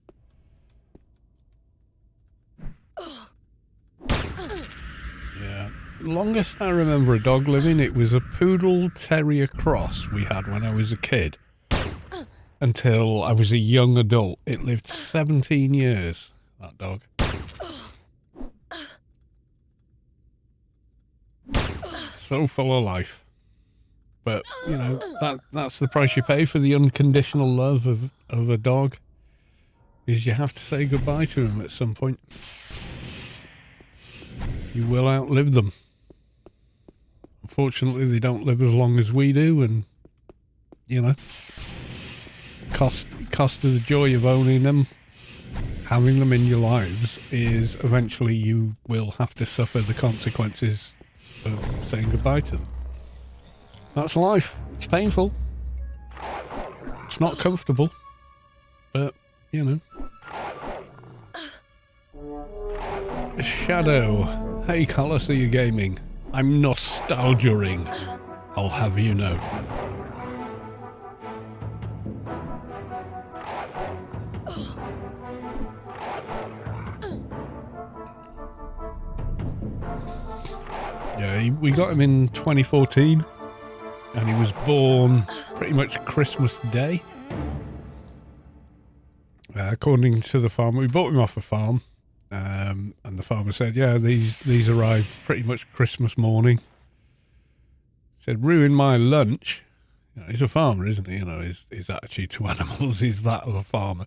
Yeah. Longest I remember a dog living, it was a poodle terrier cross we had when I was a kid. Until I was a young adult. It lived 17 years, that dog. So full of life. But, you know, that's the price you pay for the unconditional love of a dog. Is you have to say goodbye to him at some point. You will outlive them. Unfortunately, they don't live as long as we do, and, you know, cost of the joy of owning them, having them in your lives, is eventually you will have to suffer the consequences of saying goodbye to them. That's life. It's painful. It's not comfortable, but, you know. Shadow. Hey, Collis, are you gaming? I'm nostalgia-ing, I'll have you know. Yeah, we got him in 2014, and he was born pretty much Christmas Day. According to the farmer, we bought him off a farm. And the farmer said, yeah, these arrived pretty much Christmas morning. Said, ruin my lunch. You know, he's a farmer, isn't he? You know, his attitude to animals is that of a farmer.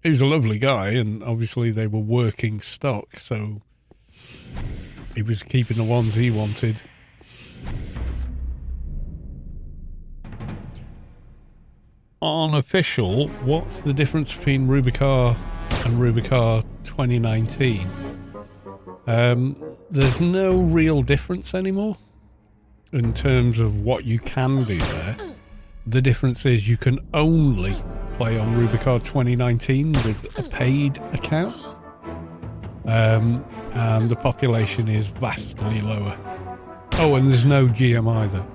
He was a lovely guy, and obviously they were working stock, so he was keeping the ones he wanted. unofficial, what's the difference between Rubi-ka and Rubi-ka 2019? There's no real difference anymore in terms of what you can do there. The difference is you can only play on Rubi-ka 2019 with a paid account, and the population is vastly lower. Oh, and there's no GM either.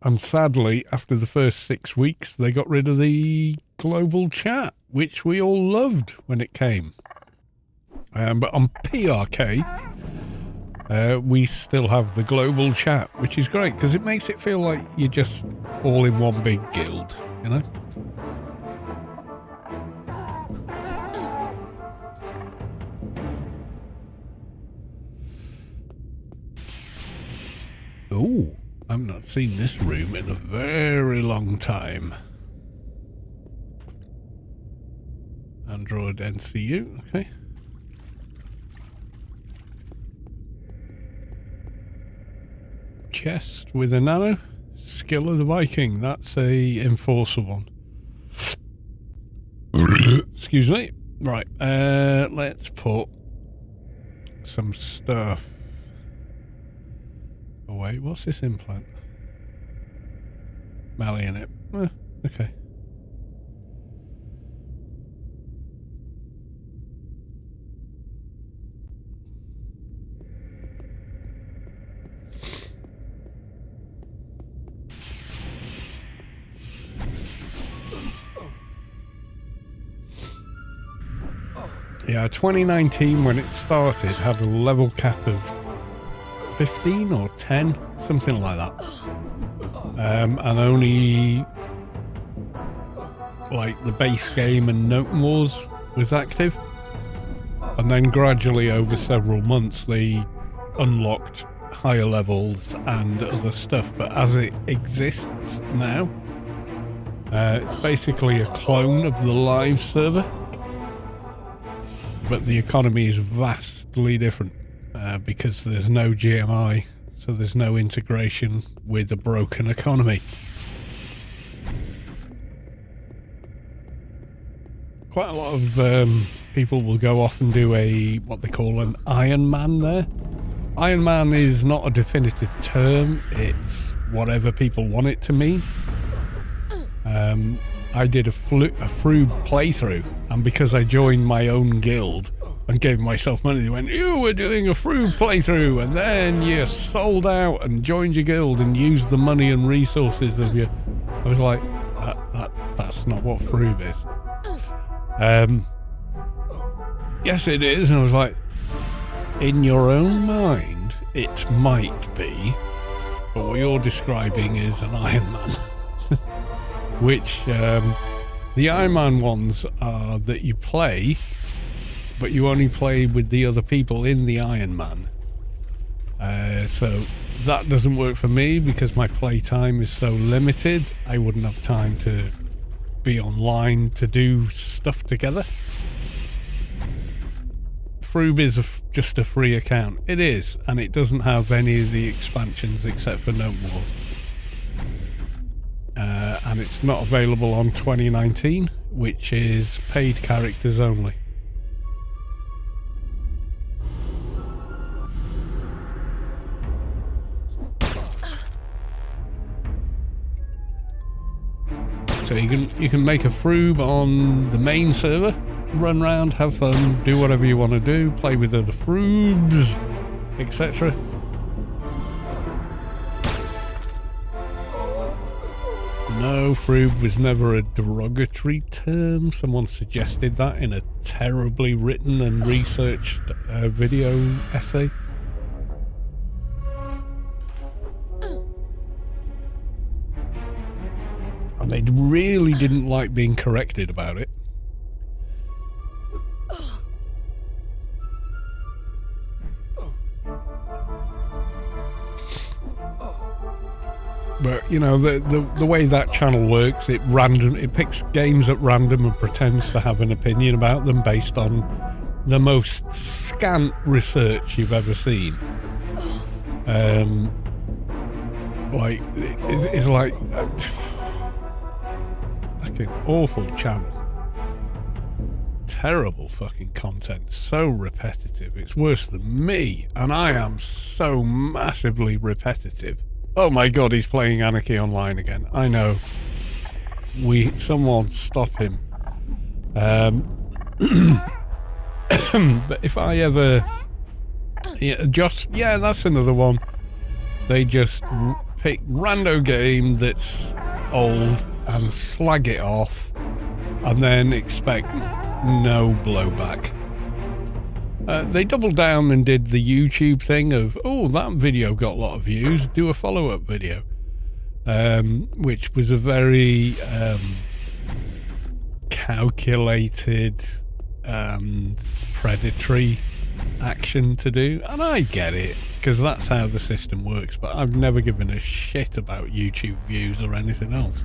And sadly, after the first 6 weeks, they got rid of the global chat, which we all loved when it came. But on PRK, we still have the global chat, which is great because it makes it feel like you're just all in one big guild, you know? Ooh. I've not seen this room in a very long time. Android NCU, okay. Chest with a nano. Skill of the Viking, that's a enforcer one. Excuse me. Right, let's put some stuff. Oh wait, what's this implant? Mally in it. Okay. Yeah, 2019 when it started had a level cap of 15 or 10, something like that. And only like the base game and Note Wars was active. And then gradually over several months they unlocked higher levels and other stuff. But as it exists now, it's basically a clone of the live server. But the economy is vastly different. Because there's no GMI, so there's no integration with a broken economy. Quite a lot of people will go off and do what they call an Iron Man there. Iron Man is not a definitive term, it's whatever people want it to mean. I did a Frube playthrough, and because I joined my own guild and gave myself money, they went, "You were doing a Frube playthrough, and then you sold out and joined your guild and used the money and resources of your..." I was like, that's not what Frube is. Yes, it is. And I was like, in your own mind, it might be, but what you're describing is an Iron Man. Which, the Iron Man ones are that you play, but you only play with the other people in the Iron Man. So that doesn't work for me because my play time is so limited. I wouldn't have time to be online to do stuff together. Frube is just a free account. It is, and it doesn't have any of the expansions except for Note Wars. And it's not available on 2019, which is paid characters only. So you can make a Frube on the main server, run around, have fun, do whatever you want to do, play with other Frubes, etc. No, Frube was never a derogatory term. Someone suggested that in a terribly written and researched video essay. And they really didn't like being corrected about it. But you know, the way that channel works, it picks games at random and pretends to have an opinion about them based on the most scant research you've ever seen. Like, it's like an awful channel. Terrible fucking content. So repetitive. It's worse than me. And I am so massively repetitive. Oh my god, he's playing Anarchy Online again. I know. Someone stop him. But if I ever... Yeah, that's another one. They just pick rando game that's old and slag it off and then expect no blowback. They doubled down and did the YouTube thing of, oh, that video got a lot of views, do a follow-up video. Which was a very calculated and predatory action to do, and I get it because that's how the system works, but I've never given a shit about YouTube views or anything else.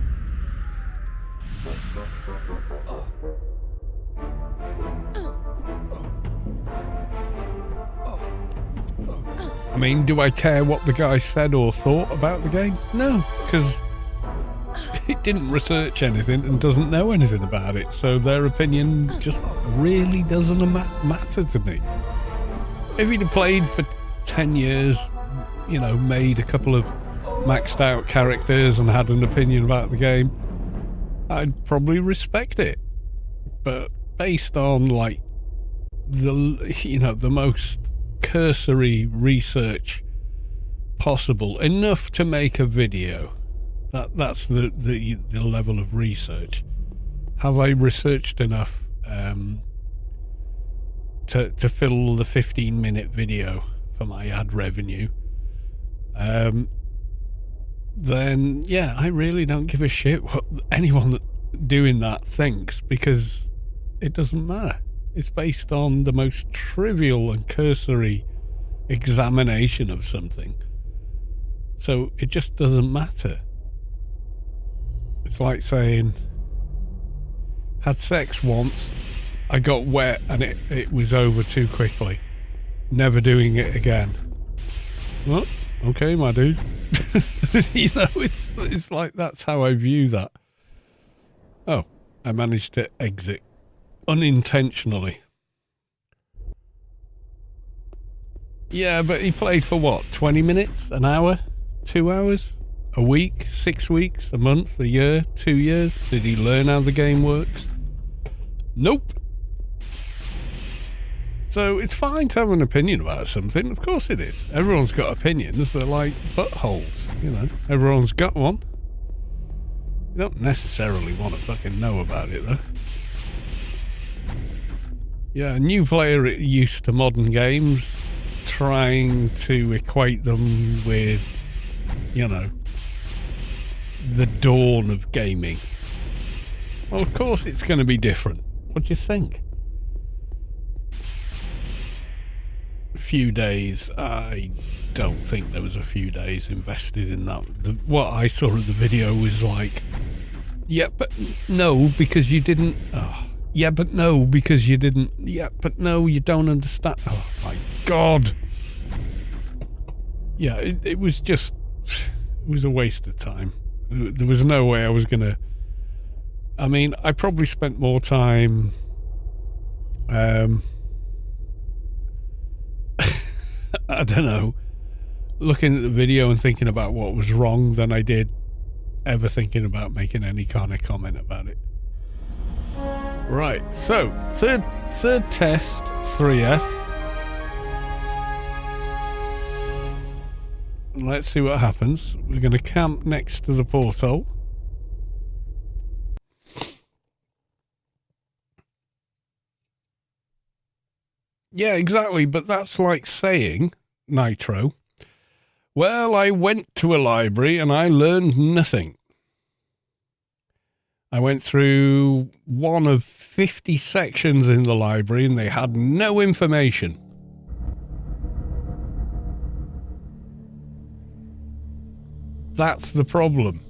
I mean, do I care what the guy said or thought about the game? No, because it didn't research anything and doesn't know anything about it, so their opinion just really doesn't matter to me. If he'd have played for 10 years, you know, made a couple of maxed out characters and had an opinion about the game, I'd probably respect it. But based on, like, the most cursory research possible, enough to make a video, that's the level of research. Have I researched enough to fill the 15-minute video for my ad revenue? Then yeah, I really don't give a shit what anyone doing that thinks, because it doesn't matter. It's based on the most trivial and cursory examination of something, so it just doesn't matter. It's like saying, had sex once, I got wet and it was over too quickly, never doing it again. Well, okay, my dude. You know, it's like, that's how I view that. Oh, I managed to exit unintentionally. Yeah, but he played for what, 20 minutes, an hour, 2 hours, a week, 6 weeks, a month, a year, 2 years? Did he learn how the game works? Nope. So it's fine to have an opinion about something. Of course it is. Everyone's got opinions. They're like buttholes, you know. Everyone's got one. You don't necessarily want to fucking know about it, though. Yeah, a new player used to modern games, trying to equate them with, you know, the dawn of gaming. Well, of course it's going to be different. What do you think? Few days. I don't think there was a few days invested in that. What I saw of the video was like, yeah, but no, because you didn't. Oh, yeah, but no, because you didn't. Yeah, but no, you don't understand. Oh my god. Yeah, it was just, it was a waste of time. There was no way I was gonna. I mean, I probably spent more time I don't know, looking at the video and thinking about what was wrong than I did ever thinking about making any kind of comment about it. Right, so third test, 3F. Let's see what happens. We're going to camp next to the porthole. Yeah, exactly, but that's like saying, Nitro, well, I went to a library and I learned nothing. I went through one of 50 sections in the library and they had no information. That's the problem.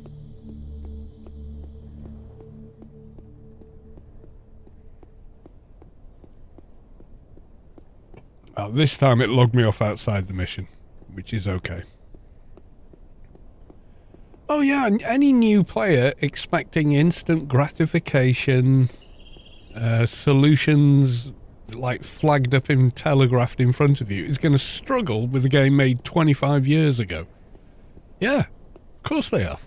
This time it logged me off outside the mission, which is okay. Oh yeah, and any new player expecting instant gratification, solutions like flagged up and telegraphed in front of you is going to struggle with a game made 25 years ago. Yeah, of course they are.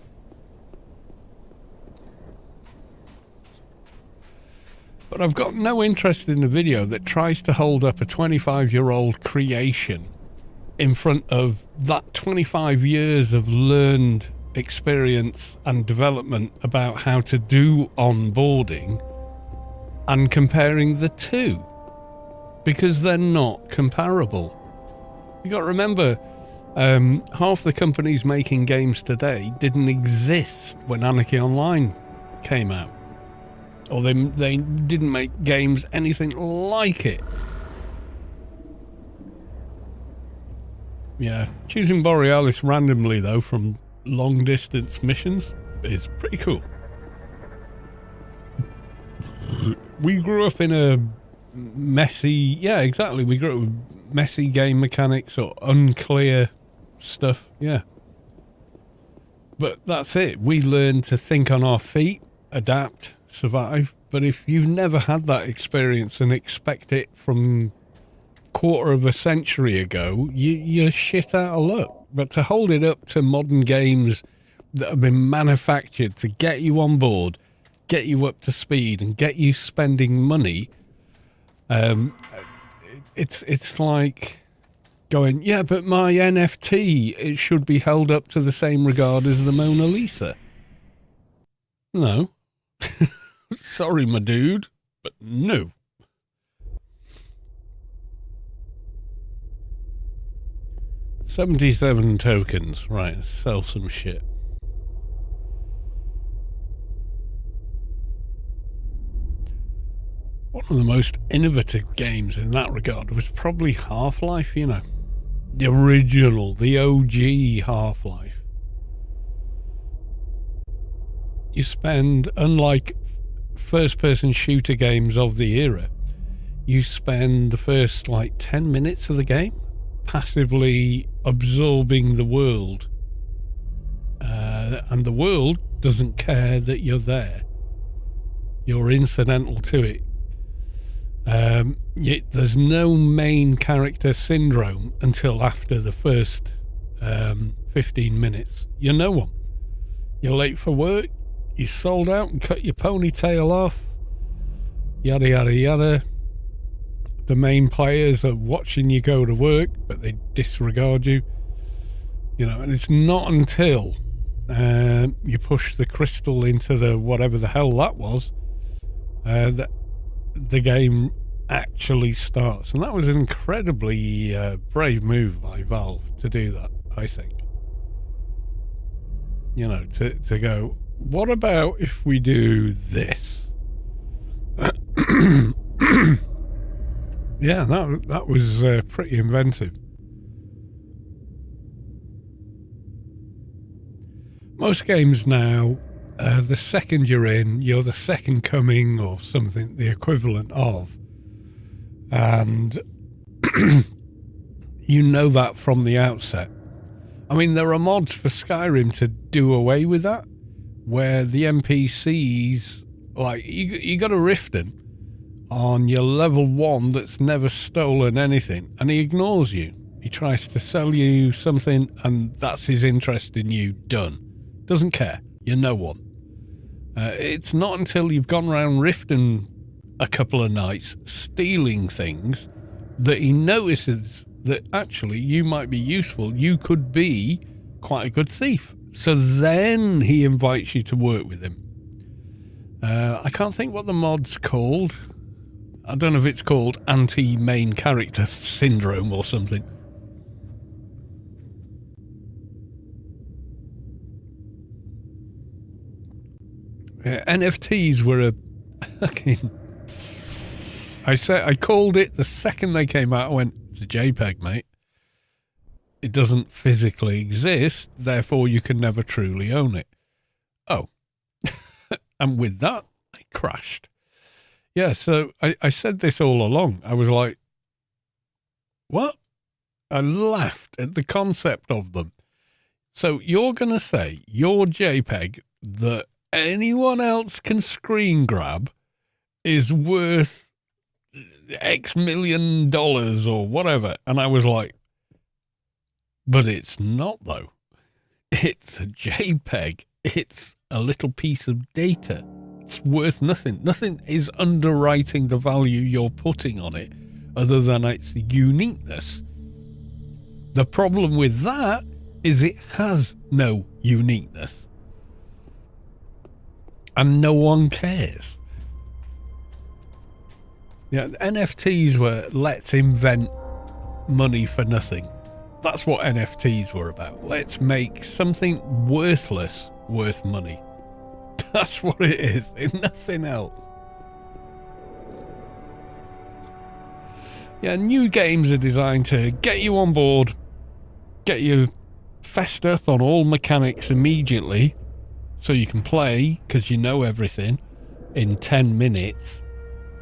But I've got no interest in a video that tries to hold up a 25-year-old creation in front of that 25 years of learned experience and development about how to do onboarding and comparing the two, because they're not comparable. You got to remember, half the companies making games today didn't exist when Anarchy Online came out, or they didn't make games anything like it. Yeah, choosing Borealis randomly though from long distance missions is pretty cool. We grew up in a messy, yeah, exactly. We grew up with messy game mechanics or unclear stuff, yeah. But that's it. We learned to think on our feet, adapt, survive. But if you've never had that experience and expect it from quarter of a century ago, you're shit out of luck. But to hold it up to modern games that have been manufactured to get you on board, get you up to speed and get you spending money, it's like going, yeah, but my NFT, it should be held up to the same regard as the Mona Lisa. No. Sorry, my dude, but no. $77 tokens. Right, let's sell some shit. One of the most innovative games in that regard was probably Half-Life, you know. The original, the OG Half-Life. You spend, unlike first-person shooter games of the era, you spend the first, 10 minutes of the game passively absorbing the world. And the world doesn't care that you're there. You're incidental to it. There's no main character syndrome until after the first 15 minutes. You're no one. You're late for work. You sold out and cut your ponytail off. Yada, yada, yada. The main players are watching you go to work, but they disregard you. You know, and it's not until you push the crystal into the whatever the hell that was that the game actually starts. And that was an incredibly brave move by Valve to do that, I think. You know, to go, what about if we do this? Yeah, that was pretty inventive. Most games now, the second you're in, you're the second coming or something, the equivalent of. And you know that from the outset. I mean, there are mods for Skyrim to do away with that, where the NPCs, you got a Riften on your level 1 that's never stolen anything, and he ignores you. He tries to sell you something, and that's his interest in you. Done. Doesn't care. You're no one. It's not until you've gone around Riften a couple of nights stealing things that he notices that actually you might be useful. You could be quite a good thief. So then he invites you to work with him. I can't think what the mod's called. I don't know if it's called anti-main character syndrome or something. NFTs were a fucking... I called it the second they came out. I went, it's a JPEG, mate. It doesn't physically exist, therefore you can never truly own it. Oh. And with that, I crashed. Yeah, so I said this all along. I was like, what? I laughed at the concept of them. So you're going to say your JPEG that anyone else can screen grab is worth X million dollars or whatever. And I was like, but it's not, though. It's a JPEG. It's a little piece of data. It's worth nothing. Nothing is underwriting the value you're putting on it other than its uniqueness. The problem with that is it has no uniqueness. And no one cares. Yeah, NFTs were let's invent money for nothing. That's what NFTs were about. Let's make something worthless worth money. That's what it is, and nothing else. Yeah, new games are designed to get you on board, get you fessed up on all mechanics immediately, so you can play, because you know everything, in 10 minutes.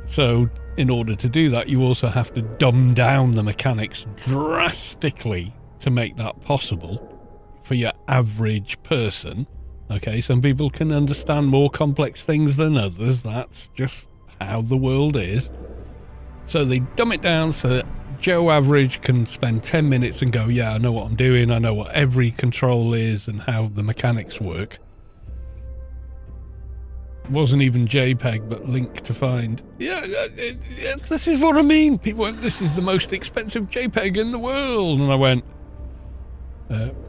So in order to do that, you also have to dumb down the mechanics drastically to make that possible for your average person. Okay, some people can understand more complex things than others. That's just how the world is. So they dumb it down so that Joe Average can spend 10 minutes and go, yeah, I know what I'm doing. I know what every control is and how the mechanics work. Wasn't even JPEG, but link to find. Yeah, this is what I mean. People went, this is the most expensive JPEG in the world. And I went,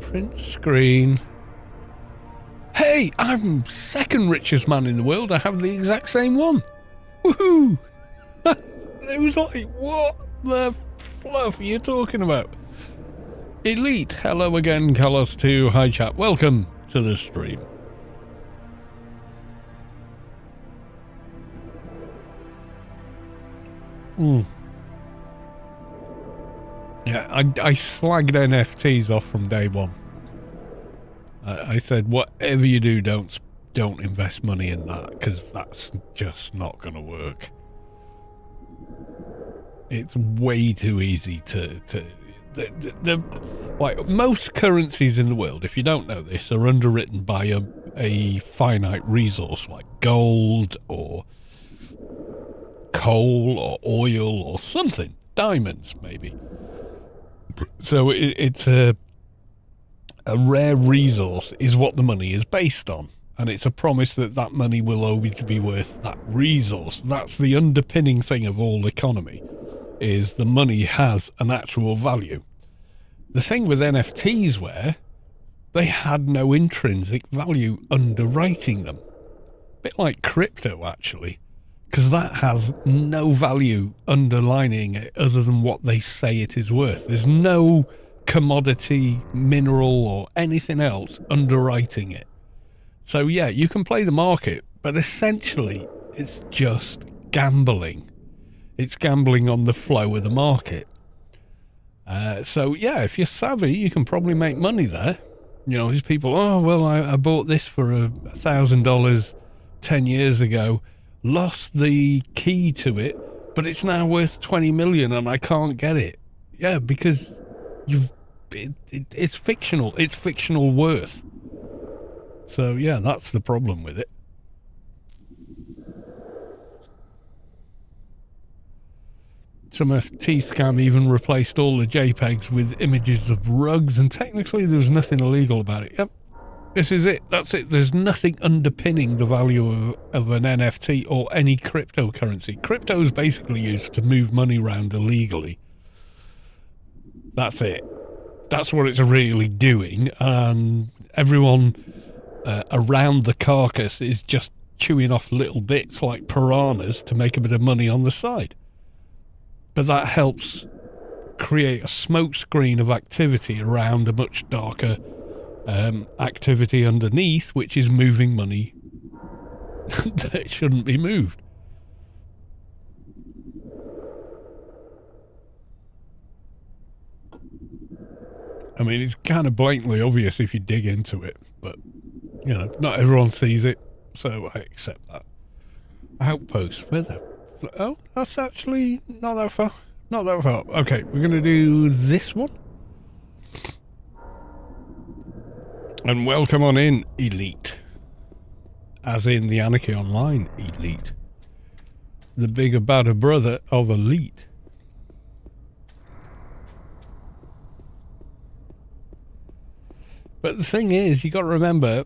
print screen. Hey, I'm second richest man in the world. I have the exact same one. Woohoo! It was like, what the fluff are you talking about? Elite, hello again, Carlos 2. Hi chat, welcome to the stream. Yeah, I slagged NFTs off from day one. I said, whatever you do, don't invest money in that, because that's just not going to work. It's way too easy to like most currencies in the world, if you don't know this, are underwritten by a finite resource like gold or coal or oil or something, diamonds maybe. So it's a rare resource is what the money is based on, and it's a promise that that money will always be worth that resource. That's the underpinning thing of all economy, is the money has an actual value. The thing with NFTs were they had no intrinsic value underwriting them, a bit like crypto actually, because that has no value underlining it other than what they say it is worth. There's no commodity, mineral, or anything else underwriting it. So yeah, you can play the market, but essentially it's just gambling. It's gambling on the flow of the market. So yeah, if you're savvy, you can probably make money there. You know, these people, oh, well, I bought this for $1,000 10 years ago, lost the key to it, but it's now worth 20 million and I can't get it. Yeah, because it's fictional. It's fictional worth. So yeah, that's the problem with it. Some FT scam even replaced all the JPEGs with images of rugs, and technically there was nothing illegal about it. Yep, this is it. That's it. There's nothing underpinning the value of an NFT or any cryptocurrency. Crypto is basically used to move money around illegally. That's it. That's what it's really doing, and everyone around the carcass is just chewing off little bits like piranhas to make a bit of money on the side. But that helps create a smokescreen of activity around a much darker activity underneath, which is moving money that shouldn't be moved. I mean, it's kind of blatantly obvious if you dig into it, but, you know, not everyone sees it, so I accept that. Outpost, where the... Oh, that's actually not that far. Not that far. Okay, we're going to do this one. And welcome on in, Elite. As in the Anarchy Online Elite. The bigger, badder brother of Elite. But the thing is, you got to remember,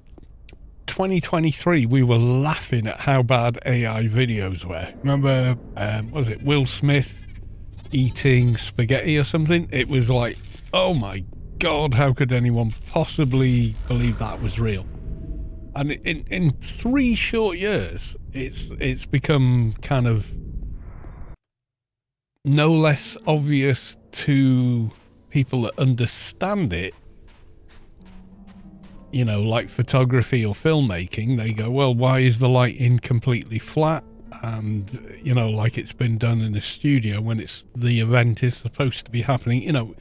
2023, we were laughing at how bad AI videos were. Remember, was it Will Smith eating spaghetti or something? It was like, oh my God, how could anyone possibly believe that was real? And in 3 short years, it's become kind of no less obvious to people that understand it. You know, like photography or filmmaking, they go, well, why is the lighting completely flat? And, you know, like it's been done in a studio when the event is supposed to be happening. You know,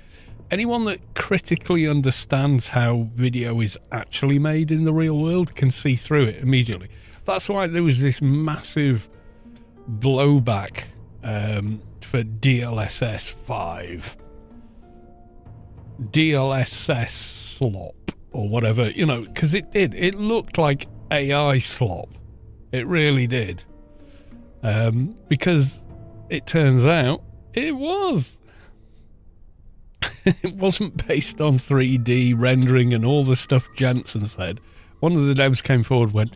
anyone that critically understands how video is actually made in the real world can see through it immediately. That's why there was this massive blowback for DLSS 5. DLSS slop. Or whatever, you know, because it looked like AI slop. It really did. Because it turns out it was. It wasn't based on 3D rendering and all the stuff Jensen said. One of the devs came forward and went,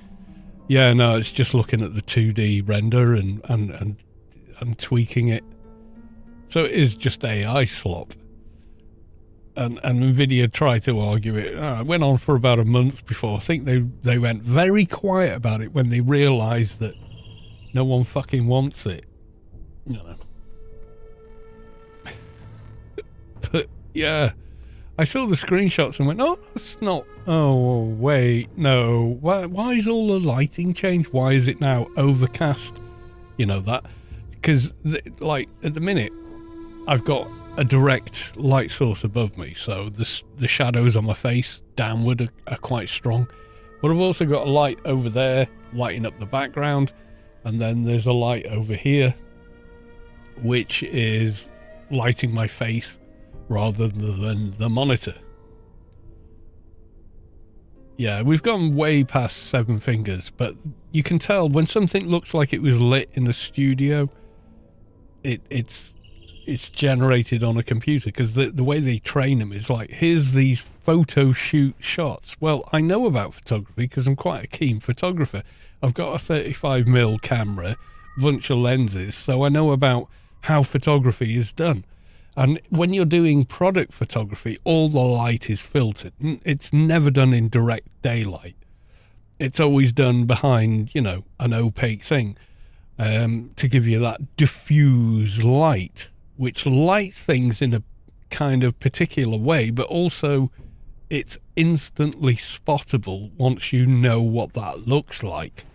yeah, no, it's just looking at the 2D render and tweaking it. So it is just AI slop. And NVIDIA tried to argue it. It went on for about a month before. I think they went very quiet about it when they realised that no one fucking wants it. You know. But yeah, I saw the screenshots and went, oh, that's not. Oh wait, no. Why is all the lighting changed? Why is it now overcast? You know that because like at the minute, I've got a direct light source above me, so the shadows on my face downward are quite strong, but I've also got a light over there lighting up the background, and then there's a light over here which is lighting my face rather than the monitor. Yeah, we've gone way past 7 fingers, but you can tell when something looks like it was lit in the studio, it's generated on a computer, because the way they train them is like, here's these photo shoot shots. Well, I know about photography because I'm quite a keen photographer. I've got a 35mm camera, bunch of lenses, so I know about how photography is done. And when you're doing product photography, all the light is filtered. It's never done in direct daylight. It's always done behind, you know, an opaque thing, to give you that diffuse light, which lights things in a kind of particular way, but also it's instantly spottable once you know what that looks like.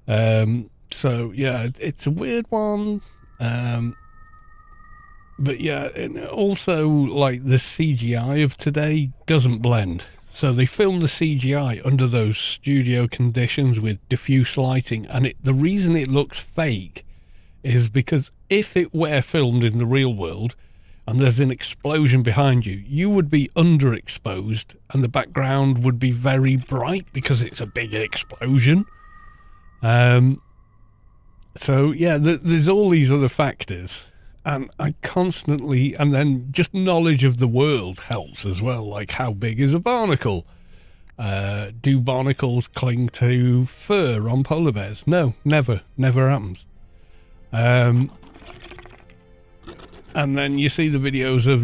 So yeah, it's a weird one. But yeah, and also like the CGI of today doesn't blend. So they filmed the CGI under those studio conditions with diffuse lighting, and the reason it looks fake is because if it were filmed in the real world and there's an explosion behind you, you would be underexposed and the background would be very bright because it's a big explosion. So yeah, there's all these other factors, and I constantly, and then just knowledge of the world helps as well, like how big is a barnacle? Do barnacles cling to fur on polar bears? No, never happens. And then you see the videos of,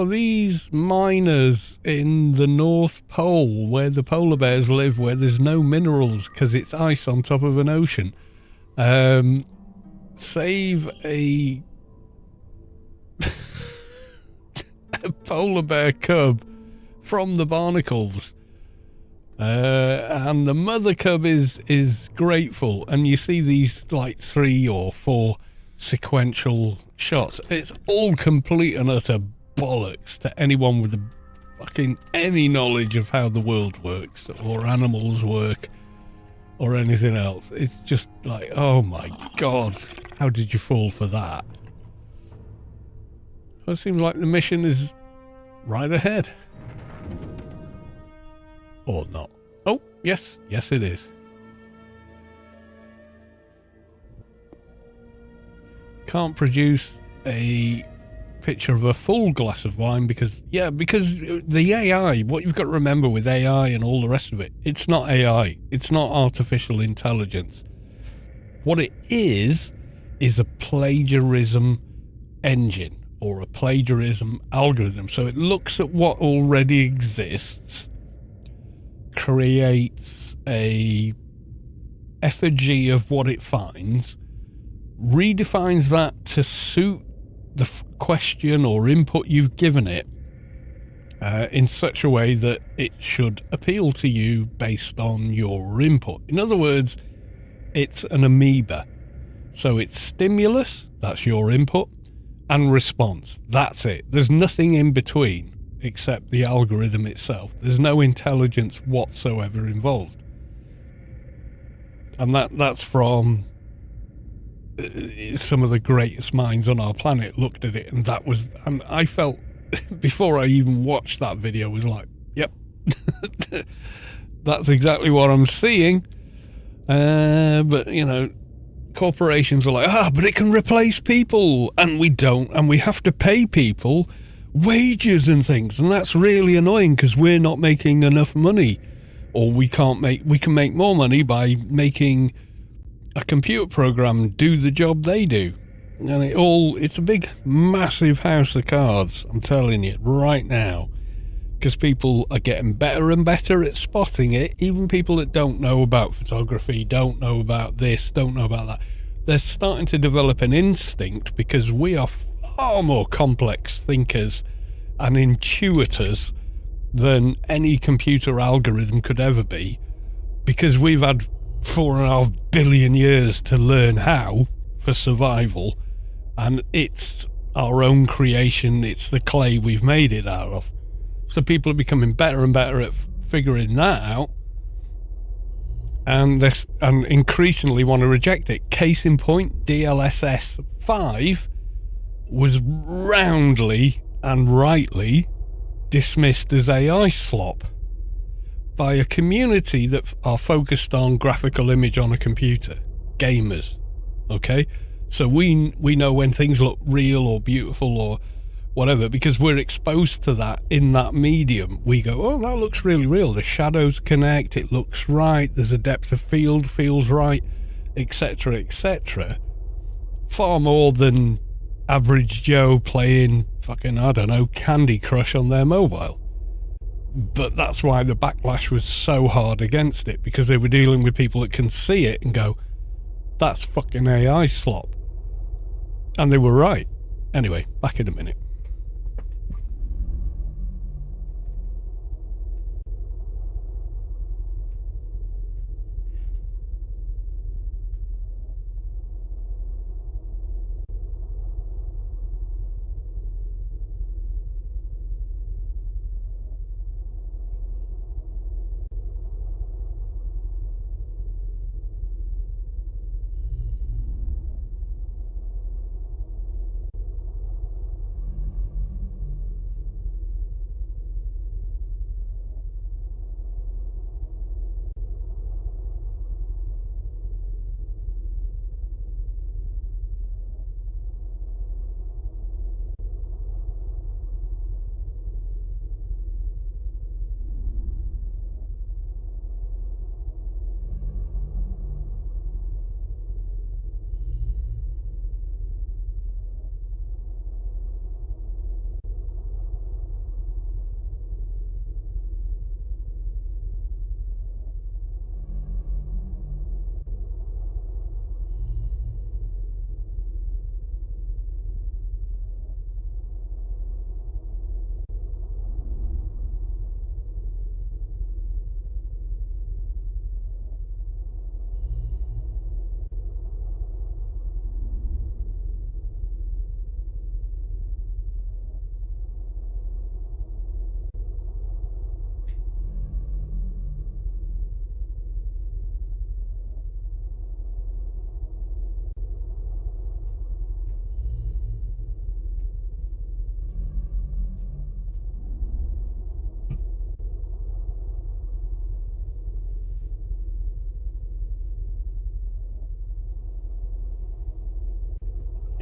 these miners in the North Pole where the polar bears live, where there's no minerals because it's ice on top of an ocean. Save a polar bear cub from the barnacles. And the mother cub is grateful, and you see these like 3 or 4 sequential shots. It's all complete and utter bollocks to anyone with fucking any knowledge of how the world works or animals work or anything else. It's just like, oh my God, how did you fall for that? Well, it seems like the mission is right ahead. Or not. Oh, yes. Yes, it is. Can't produce a picture of a full glass of wine because the AI, what you've got to remember with AI and all the rest of it, it's not AI. It's not artificial intelligence. What it is a plagiarism engine or a plagiarism algorithm. So it looks at what already exists, creates a effigy of what it finds, redefines that to suit the question or input you've given it in such a way that it should appeal to you based on your input. In other words, it's an amoeba. So it's stimulus, that's your input, and response. That's it. There's nothing in between except the algorithm itself. There's no intelligence whatsoever involved. And that's from some of the greatest minds on our planet looked at it, and I felt before I even watched that video was like, yep, that's exactly what I'm seeing. But you know, corporations are like, but it can replace people, and we don't, and we have to pay people wages and things, and that's really annoying because we're not making enough money, or we can make more money by making a computer program do the job they do. And it's a big massive house of cards, I'm telling you right now, because people are getting better and better at spotting it. Even people that don't know about photography, don't know about this, don't know about that, they're starting to develop an instinct, because we are far more complex thinkers and intuitors than any computer algorithm could ever be, because we've had 4.5 billion years to learn how for survival, and it's our own creation. It's the clay we've made it out of. So people are becoming better and better at figuring that out, and increasingly want to reject it. Case in point, DLSS 5 was roundly and rightly dismissed as AI slop by a community that are focused on graphical image on a computer, gamers. Okay, so we know when things look real or beautiful or whatever, because we're exposed to that in that medium. We go, oh, that looks really real. The shadows connect, it looks right, there's a depth of field, feels right, etc., etc. Far more than average Joe playing fucking, I don't know, Candy Crush on their mobile. But that's why the backlash was so hard against it, because they were dealing with people that can see it and go, that's fucking AI slop. And they were right. Anyway, back in a minute.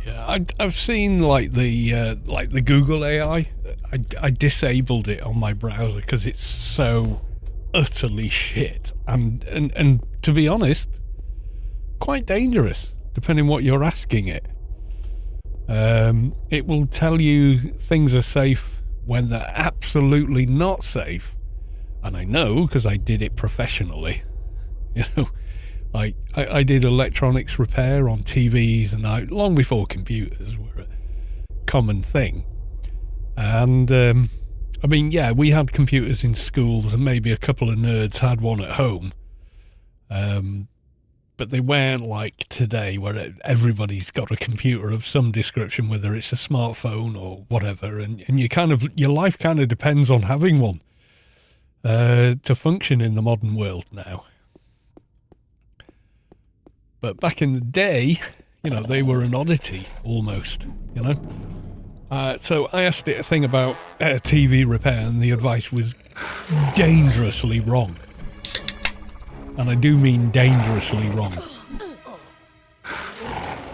Yeah, I've seen like the Google AI. I disabled it on my browser because it's so utterly shit, and to be honest, quite dangerous depending what you're asking it. It will tell you things are safe when they're absolutely not safe, and I know because I did it professionally. You know, like I did electronics repair on TVs, and long before computers were a common thing. And I mean, yeah, we had computers in schools, and maybe a couple of nerds had one at home. But they weren't like today, where everybody's got a computer of some description, whether it's a smartphone or whatever, and your life kind of depends on having one to function in the modern world now. But back in the day, they were an oddity almost, So I asked it a thing about TV repair, and the advice was dangerously wrong. And I do mean dangerously wrong.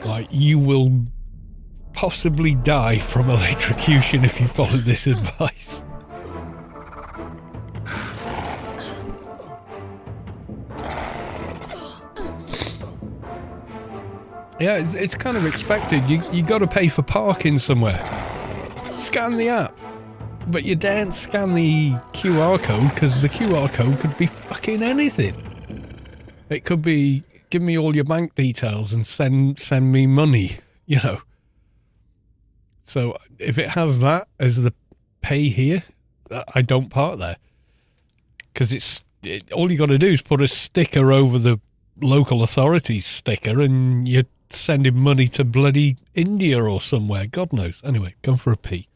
Like, you will possibly die from electrocution if you follow this advice. Yeah, it's kind of expected. You got to pay for parking somewhere. Scan the app. But you daren't scan the QR code, because the QR code could be fucking anything. It could be, give me all your bank details and send me money, So if it has that as the pay here, I don't park there. Because all you got to do is put a sticker over the local authorities sticker, and you're sending money to bloody India or somewhere. God knows. Anyway, going for a pee.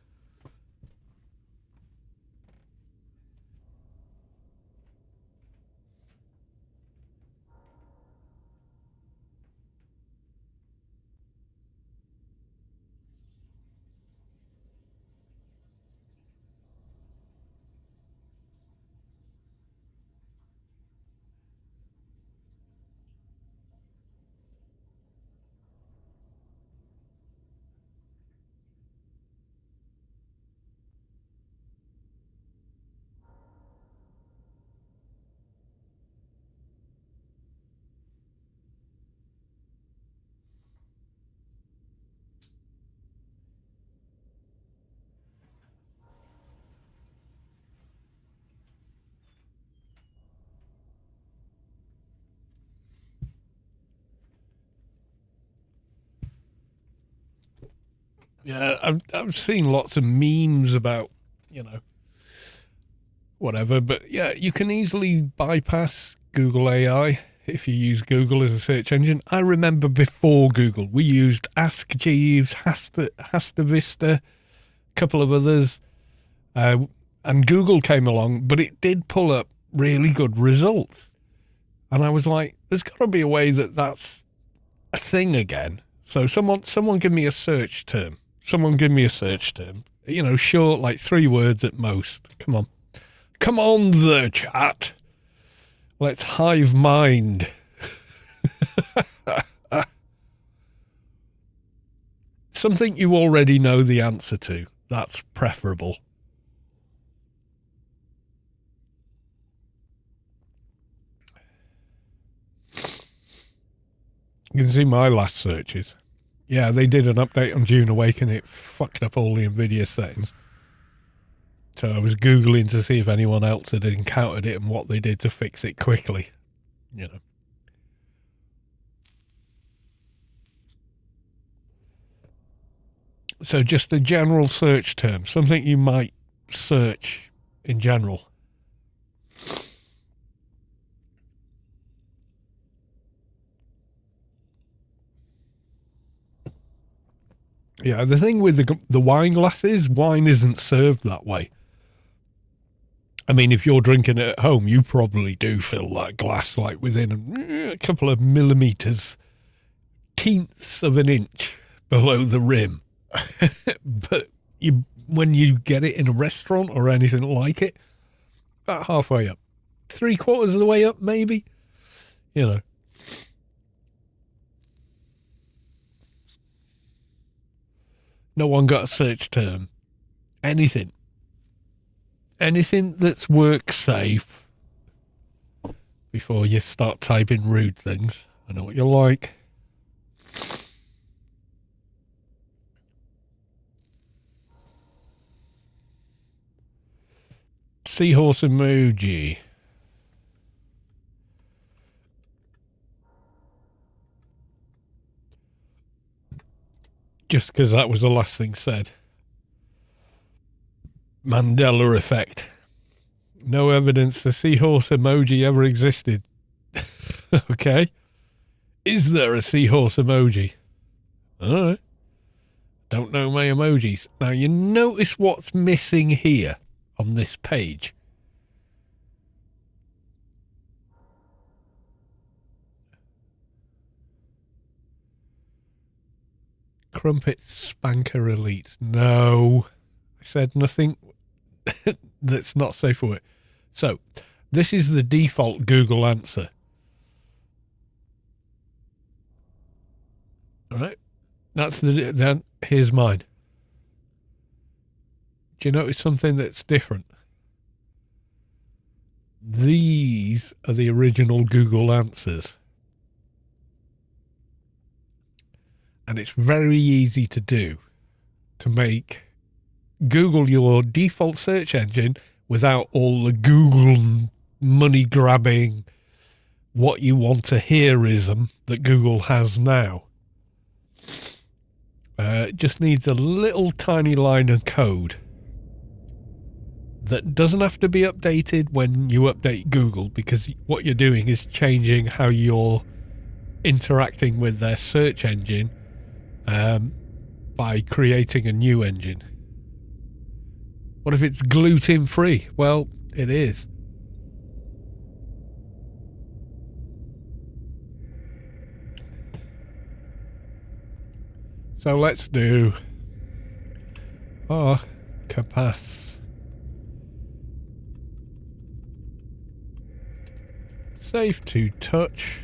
Yeah, I've seen lots of memes about, whatever, but yeah, you can easily bypass Google AI if you use Google as a search engine. I remember before Google, we used Ask Jeeves, HastaVista, a couple of others, and Google came along, but it did pull up really good results. And I was like, there's got to be a way that's a thing again. So someone give me a search term. Someone give me a search term. Short, like 3 words at most. Come on. Come on, the chat. Let's hive mind. Something you already know the answer to. That's preferable. You can see my last searches. Yeah, they did an update on June Awake, and it fucked up all the NVIDIA settings. So I was Googling to see if anyone else had encountered it and what they did to fix it quickly. So just a general search term, something you might search in general. Yeah, the thing with the wine glasses, wine isn't served that way. I mean, if you're drinking it at home, you probably do fill that glass like within a couple of millimeters, tenths of an inch below the rim. But when you get it in a restaurant or anything like it, about halfway up, 3/4 of the way up, maybe, No one got a search term. Anything. Anything that's work safe before you start typing rude things. I know what you're like. Seahorse emoji. Just because that was the last thing said. Mandela effect. No evidence the seahorse emoji ever existed. Okay. Is there a seahorse emoji? Alright. Don't know my emojis. Now you notice what's missing here on this page. Crumpet Spanker Elite. No. I said nothing that's not safe for it. So, this is the default Google answer. Alright. That's then here's mine. Do you notice something that's different? These are the original Google answers. And it's very easy to do to make Google your default search engine without all the Google money grabbing, what you want to hearism that Google has now. It just needs a little tiny line of code that doesn't have to be updated when you update Google, because what you're doing is changing how you're interacting with their search engine by creating a new engine. What if it's gluten free? Well, it is. So let's do Capac. Safe to touch.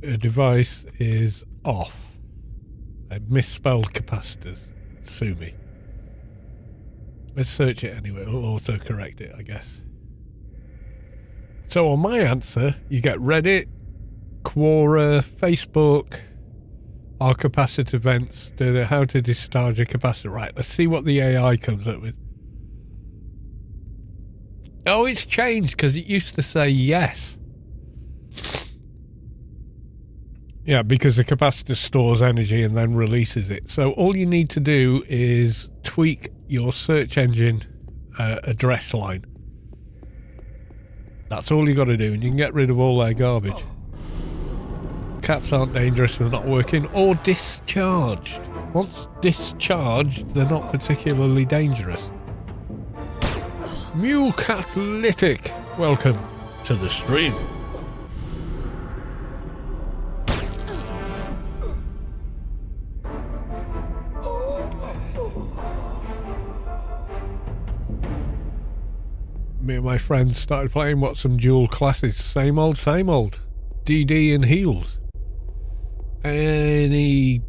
A device is off. I misspelled capacitors. Sue me. Let's search it anyway. It'll auto-correct it, I guess. So on my answer, you get Reddit, Quora, Facebook, our capacitor events, how to discharge a capacitor. Right, let's see what the AI comes up with. Oh, it's changed because it used to say yes. Yeah, because the capacitor stores energy and then releases it. So all you need to do is tweak your search engine address line. That's all you got to do, and you can get rid of all their garbage. Caps aren't dangerous, they're not working, or discharged. Once discharged, they're not particularly dangerous. Mew Catalytic, welcome to the stream. Me and my friends started playing some dual classes. Same old, same old. DD and heals. Any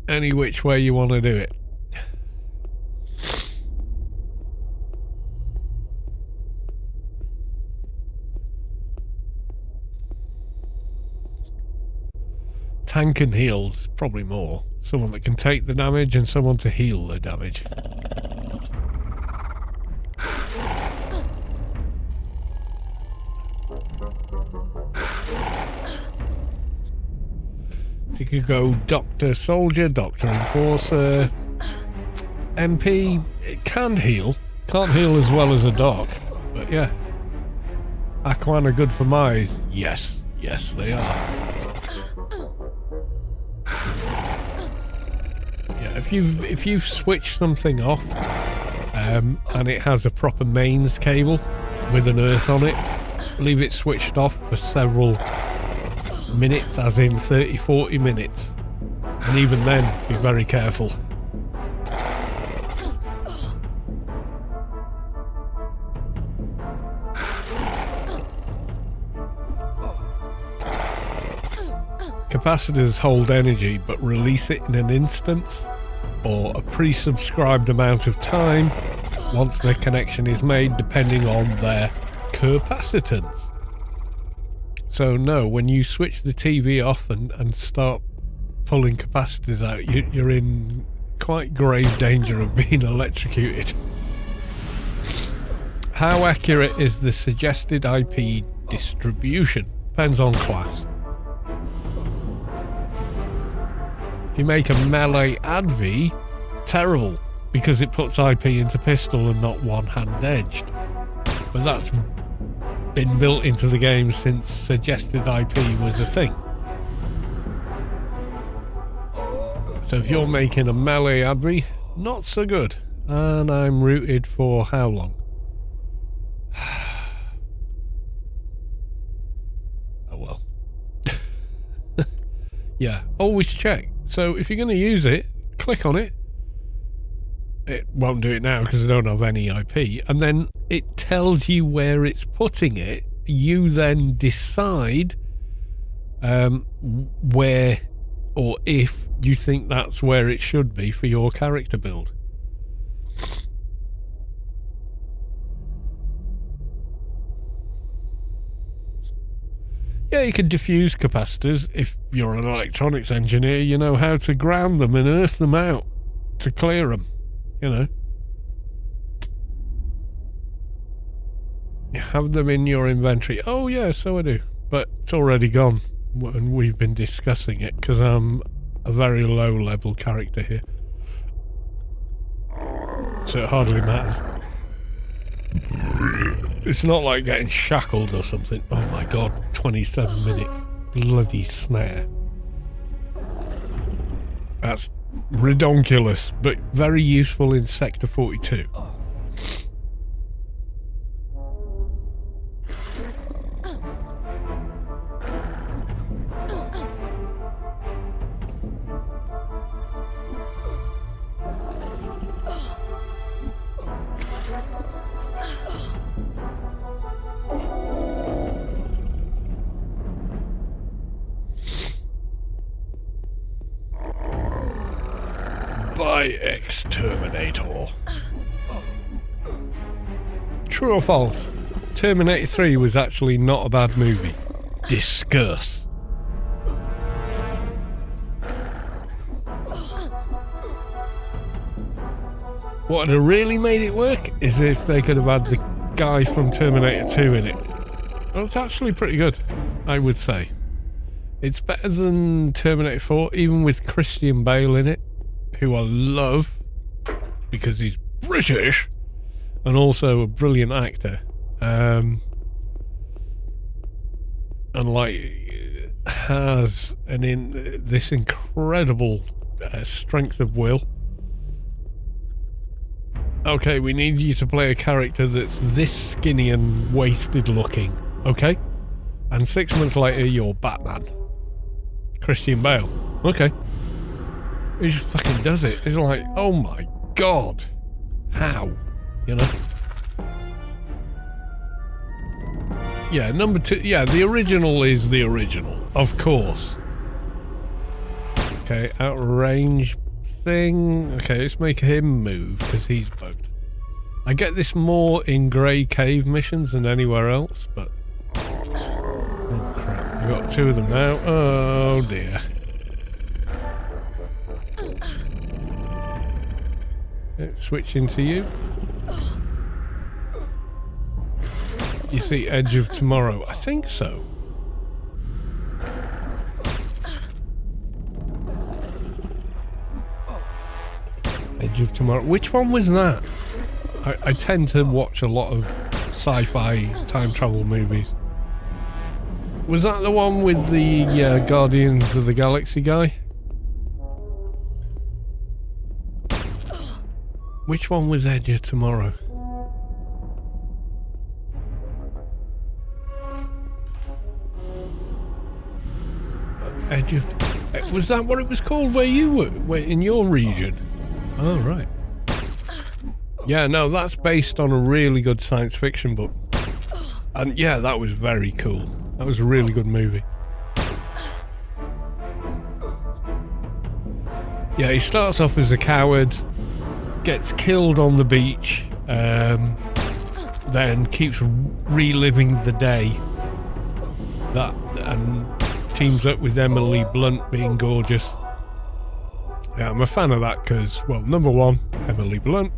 which way you want to do it. Tank and heals, probably more. Someone that can take the damage and someone to heal the damage. So you could go Doctor Soldier, Doctor Enforcer, MP. It can heal. Can't heal as well as a Doc, but yeah. Aquan are good for my eyes. Yes, yes they are. Yeah, if you've switched something off, and it has a proper mains cable with an earth on it, leave it switched off for several minutes, as in 30-40 minutes, and even then be very careful. capacitors hold energy but release it in an instance or a pre-subscribed amount of time once their connection is made, depending on their capacitance. So no, when you switch the TV off and start pulling capacitors out, you're in quite grave danger of being electrocuted. How accurate is the suggested IP distribution? Depends on class. If you make a melee ADV, terrible, because it puts IP into pistol and not one-hand edged. But that's been built into the game since suggested IP was a thing. So if you're making a melee ADV, not so good. And I'm rooted for how long? Oh well. Yeah, always check. So if you're going to use it, click on it. It won't do it now because I don't have any IP. And then it tells you where it's putting it. You then decide where or if you think that's where it should be for your character build. Yeah, you can diffuse capacitors. If you're an electronics engineer, you know how to ground them and earth them out to clear them, you know. You have them in your inventory. Oh yeah, so I do. But it's already gone and we've been discussing it because I'm a very low level character here. So it hardly matters. It's not like getting shackled or something. Oh my god, 27-minute bloody snare. That's redonkulous, but very useful in Sector 42. Exterminator. True or false? Terminator 3 was actually not a bad movie. Discuss. What would have really made it work is if they could have had the guy from Terminator 2 in it. Well, it's actually pretty good, I would say. It's better than Terminator 4, even with Christian Bale in it, who I love because he's British and also a brilliant actor, and like has this incredible strength of will. Okay, we need you to play a character that's this skinny and wasted looking, okay? And 6 months later you're Batman. Christian Bale. Okay. He just fucking does it. It's like, oh my god. How? You know? Yeah, number 2. Yeah, the original is the original. Of course. Okay, out of range thing. Okay, let's make him move because he's bugged. I get this more in Grey Cave missions than anywhere else, but... Oh crap, I got 2 of them now. Oh dear. Switch into you. You see Edge of Tomorrow? I think so. Edge of Tomorrow. Which one was that? I tend to watch a lot of sci-fi time travel movies. Was that the one with the Guardians of the Galaxy guy? Which one was Edge of Tomorrow? Edge of... Was that what it was called where you were? Where, in your region? Oh, right. Yeah, no, that's based on a really good science fiction book. And yeah, that was very cool. That was a really good movie. Yeah, he starts off as a coward, gets killed on the beach, then keeps reliving the day that, and teams up with Emily Blunt being gorgeous. Yeah, I'm a fan of that because, well, number one, Emily Blunt,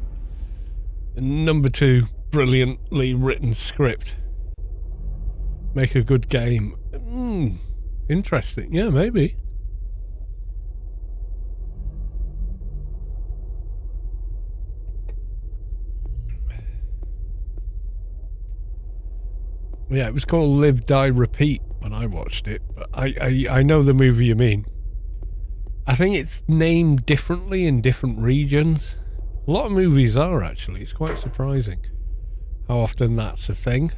and number two, brilliantly written script. Make a good game. Interesting. Yeah, maybe. Yeah, it was called Live, Die, Repeat when I watched it, but I know the movie you mean. I think it's named differently in different regions. A lot of movies are, actually. It's quite surprising how often that's a thing.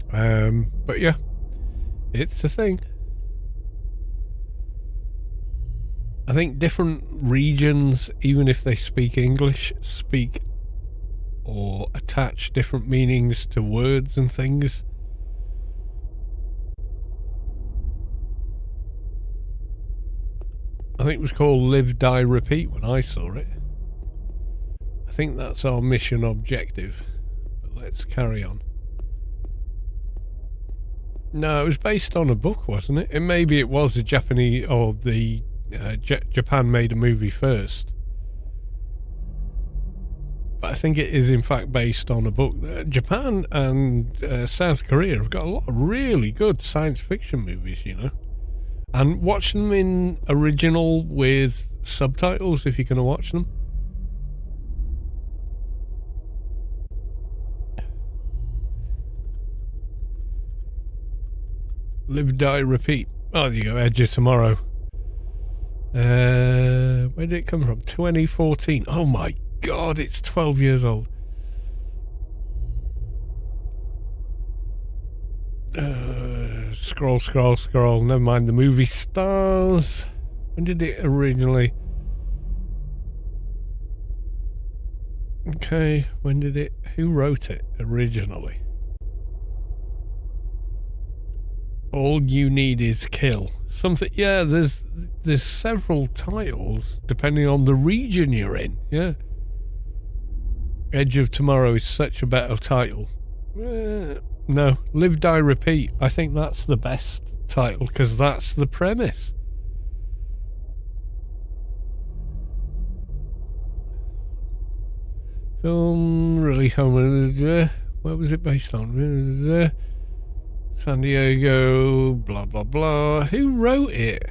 But yeah, it's a thing. I think different regions, even if they speak English, speak or attach different meanings to words and things. I think it was called Live, Die, Repeat when I saw it. I think that's our mission objective. But let's carry on. No, it was based on a book, wasn't it? And maybe it was the Japanese, or the Japan made a movie first. But I think it is in fact based on a book. Japan and South Korea have got a lot of really good science fiction movies, you know. And watch them in original with subtitles if you're going to watch them. Live, Die, Repeat. Oh, there you go. Edge of Tomorrow. Where did it come from? 2014. Oh my God, it's 12 years old. Scroll. Never mind the movie stars. When did it originally? Okay, when did it? Who wrote it originally? All You Need Is Kill. Something. Yeah, there's several titles depending on the region you're in. Yeah. Edge of Tomorrow is such a better title. No, Live, Die, Repeat. I think that's the best title because that's the premise. Film release home. What was it based on? San Diego. Blah blah blah. Who wrote it?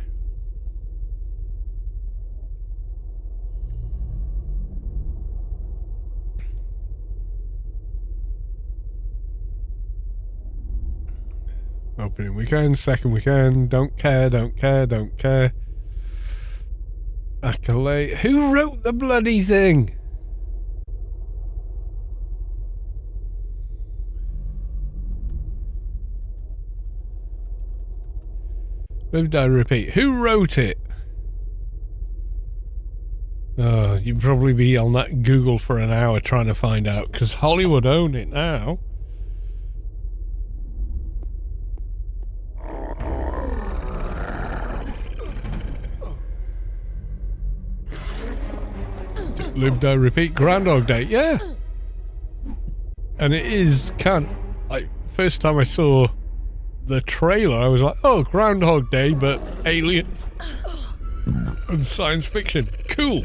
Opening weekend, second weekend, don't care. Accolade. Who wrote the bloody thing? Live, Die, Repeat. Who wrote it? You'd probably be on that Google for an hour trying to find out because Hollywood own it now. Live, Die, Repeat. Groundhog Day. Yeah. And it is like first time I saw the trailer I was like, oh, Groundhog Day but aliens and science fiction. Cool.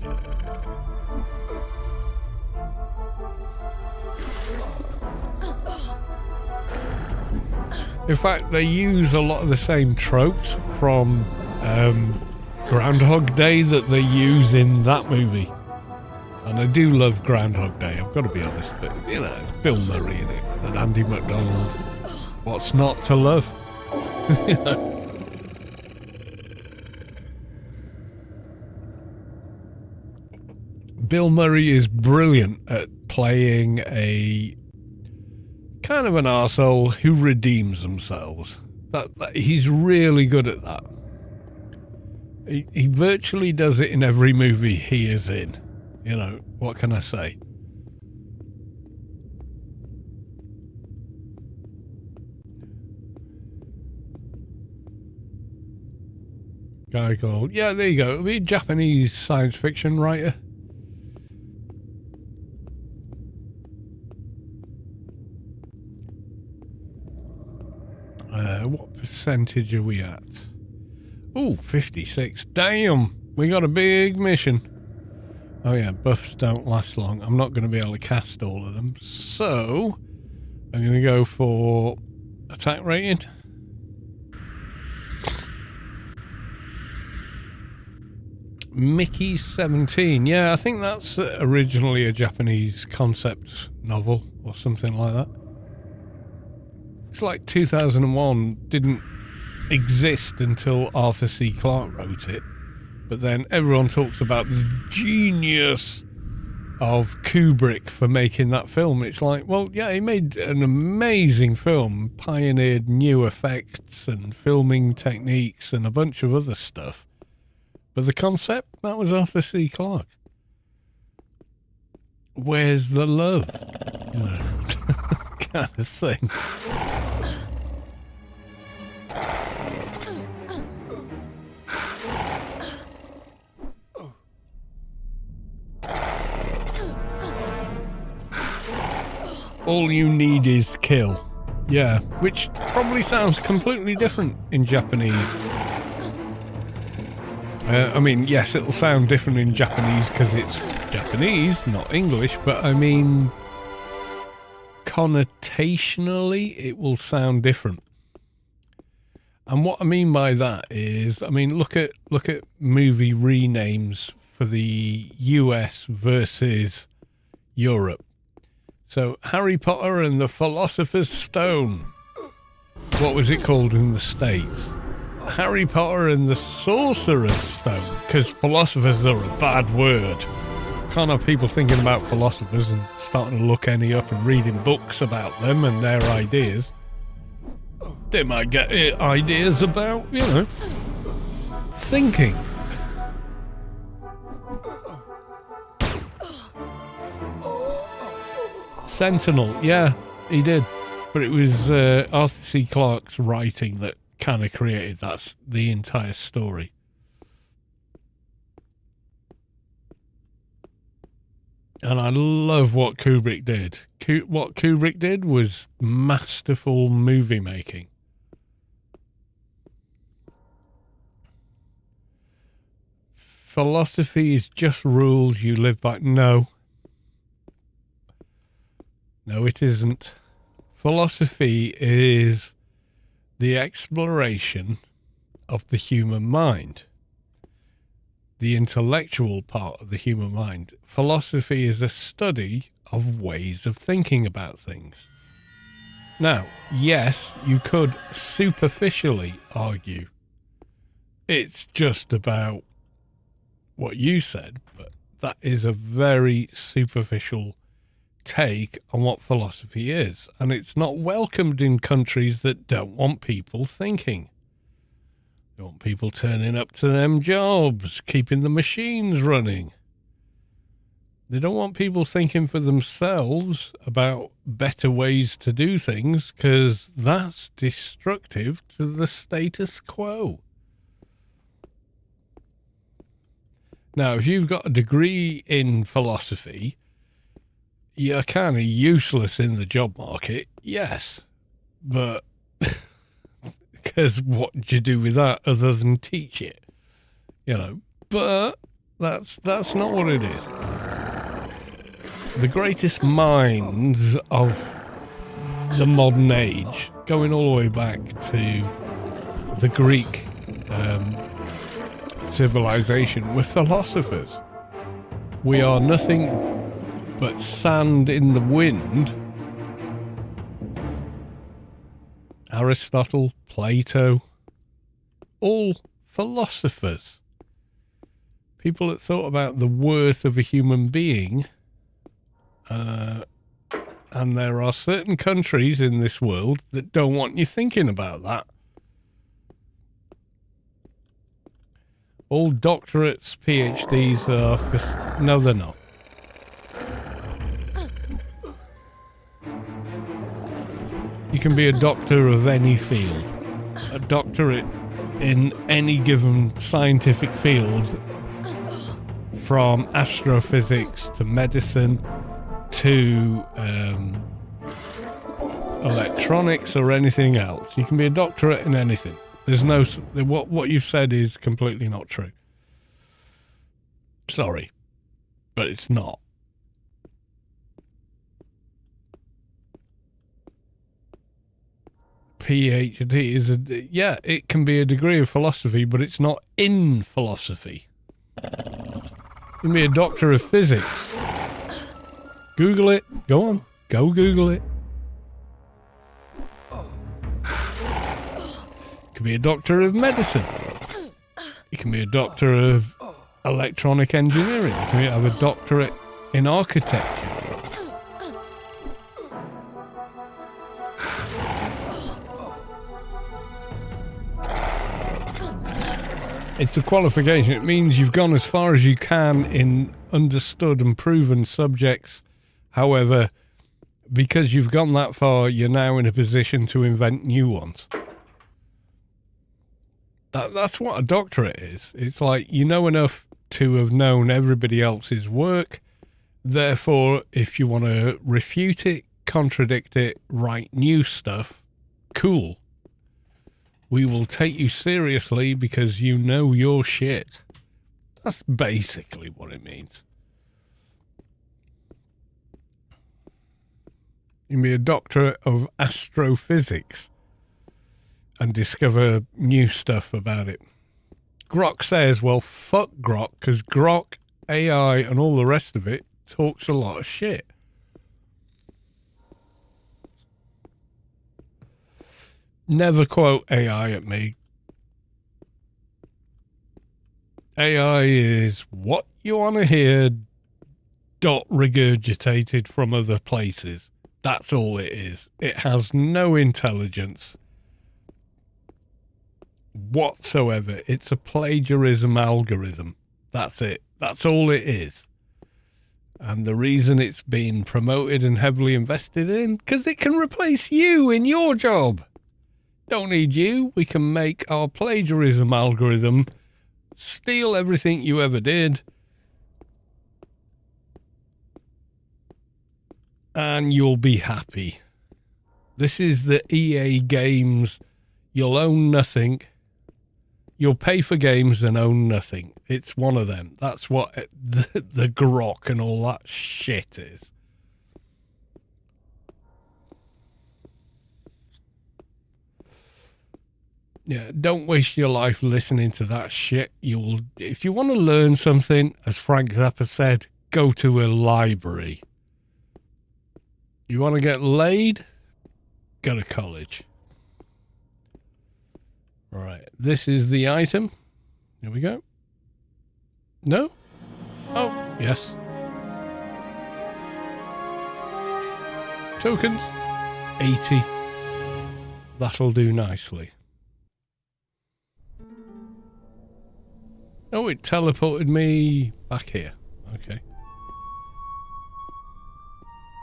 In fact, they use a lot of the same tropes from Groundhog Day that they use in that movie. And I do love Groundhog Day, I've got to be honest. But, you know, it's Bill Murray in it and Andy McDonald. What's not to love? Bill Murray is brilliant at playing a kind of an arsehole who redeems themselves. He's really good at that. He virtually does it in every movie he is in. You know, what can I say? Guy called... Yeah, there you go. It'll be a Japanese science fiction writer. What percentage are we at? Oh, 56. Damn! We got a big mission. Oh yeah, buffs don't last long. I'm not going to be able to cast all of them. So, I'm going to go for attack rating. Mickey 17. Yeah, I think that's originally a Japanese concept novel or something like that. It's like 2001 didn't exist until Arthur C. Clarke wrote it. But then everyone talks about the genius of Kubrick for making that film. It's like, well, yeah, he made an amazing film, pioneered new effects and filming techniques and a bunch of other stuff. But the concept, that was Arthur C. Clarke. Where's the love? You know, kind of thing. All you need is kill. Yeah, which probably sounds completely different in Japanese. I mean, yes, it'll sound different in Japanese because it's Japanese, not English, but I mean, connotationally, it will sound different. And what I mean by that is, I mean, look at movie renames for the US versus Europe. So, Harry Potter and the Philosopher's Stone. What was it called in the States? Harry Potter and the Sorcerer's Stone. Because philosophers are a bad word. Can't have people thinking about philosophers and starting to look any up and reading books about them and their ideas. They might get ideas about, you know, thinking. Sentinel, yeah, he did. But it was Arthur C. Clarke's writing that kind of created the entire story. And I love what Kubrick did. What Kubrick did was masterful movie making. Philosophy is just rules you live by. No. No, it isn't. Philosophy is the exploration of the human mind, the intellectual part of the human mind. Philosophy is a study of ways of thinking about things. Now, yes, you could superficially argue it's just about what you said, but that is a very superficial take on what philosophy is, and it's not welcomed in countries that don't want people thinking. They want people turning up to them jobs, keeping the machines running. They don't want people thinking for themselves about better ways to do things, because that's destructive to the status quo. Now, if you've got a degree in philosophy, you're kind of useless in the job market, yes. But, because what do you do with that other than teach it? You know, but that's not what it is. The greatest minds of the modern age, going all the way back to the Greek civilization, were philosophers. We are nothing but sand in the wind. Aristotle, Plato, all philosophers. People that thought about the worth of a human being. And there are certain countries in this world that don't want you thinking about that. All doctorates, PhDs are... No, they're not. You can be a doctor of any field. A doctorate in any given scientific field, from astrophysics to medicine to electronics or anything else. You can be a doctorate in anything. There's no... What you've said is completely not true. Sorry, but it's not. PhD is a... Yeah, it can be a degree of philosophy, but it's not in philosophy. You can be a doctor of physics. Google it. Go on. Go Google it. You can be a doctor of medicine. You can be a doctor of electronic engineering. You can have a doctorate in architecture. It's a qualification. It means you've gone as far as you can in understood and proven subjects. However, because you've gone that far, you're now in a position to invent new ones. That's what a doctorate is. It's like you know enough to have known everybody else's work. Therefore, if you want to refute it, contradict it, write new stuff, cool. We will take you seriously because you know your shit. That's basically what it means. You can be a doctor of astrophysics and discover new stuff about it. Grok says, well, fuck Grok, because Grok, AI, and all the rest of it talks a lot of shit. Never quote AI at me. AI is what you want to hear dot regurgitated from other places. That's all it is. It has no intelligence whatsoever. It's a plagiarism algorithm. That's it. That's all it is. And the reason it's been promoted and heavily invested in, because it can replace you in your job. Don't need you. We can make our plagiarism algorithm steal everything you ever did. And you'll be happy. This is the EA games. You'll own nothing. You'll pay for games and own nothing. It's one of them. That's what the grok and all that shit is. Yeah, don't waste your life listening to that shit. If you want to learn something, as Frank Zappa said, go to a library. You want to get laid? Go to college. Right, this is the item. Here we go. No? Oh, yes. Tokens. 80. That'll do nicely. Oh, it teleported me back here. Okay.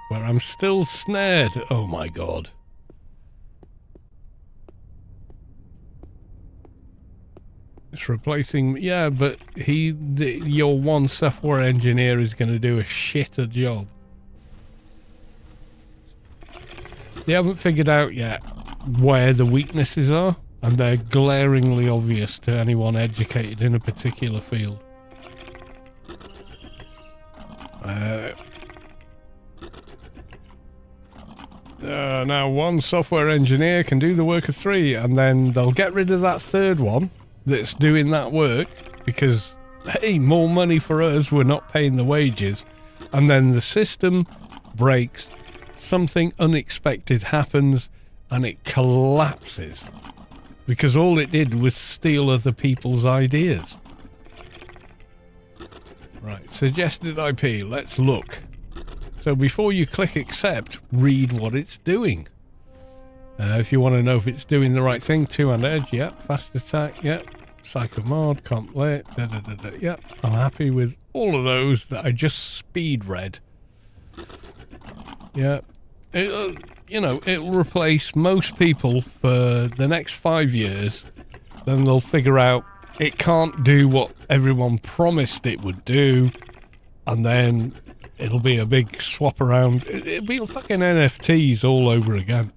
Where I'm still snared. Oh my god. It's replacing... Yeah, but your one software engineer is going to do a shitter job. They haven't figured out yet where the weaknesses are. And they're glaringly obvious to anyone educated in a particular field. Now, one software engineer can do the work of 3, and then they'll get rid of that third one that's doing that work because, hey, more money for us, we're not paying the wages. And then the system breaks, something unexpected happens, and it collapses. Because all it did was steal other people's ideas. Right, suggested IP, let's look. So before you click accept, read what it's doing. If you want to know if it's doing the right thing, 2-hand edge, yep. Fast attack, yep. Psycho mod, comp lit, yep. I'm happy with all of those that I just speed read. Yep. You know, it'll replace most people for the next 5 years then they'll figure out it can't do what everyone promised it would do, and then it'll be a big swap around. It'll be fucking NFTs all over again.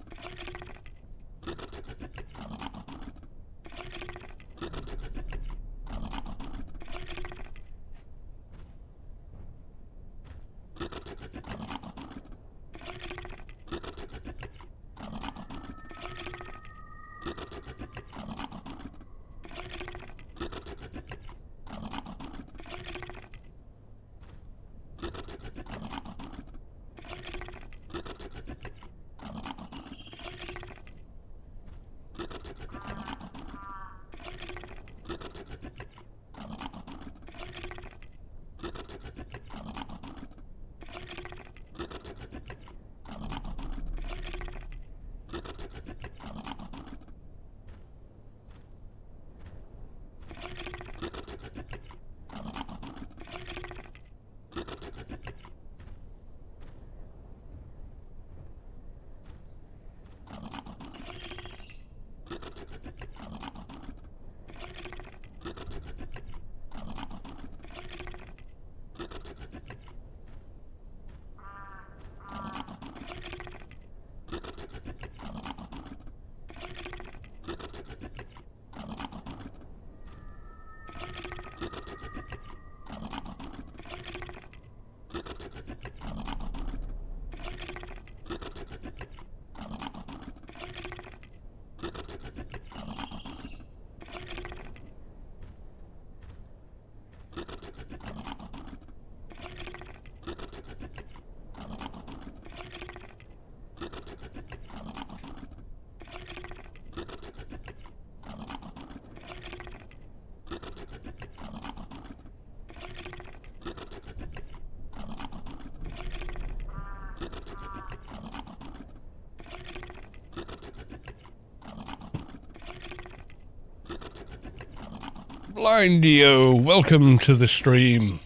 Blindio, welcome to the stream.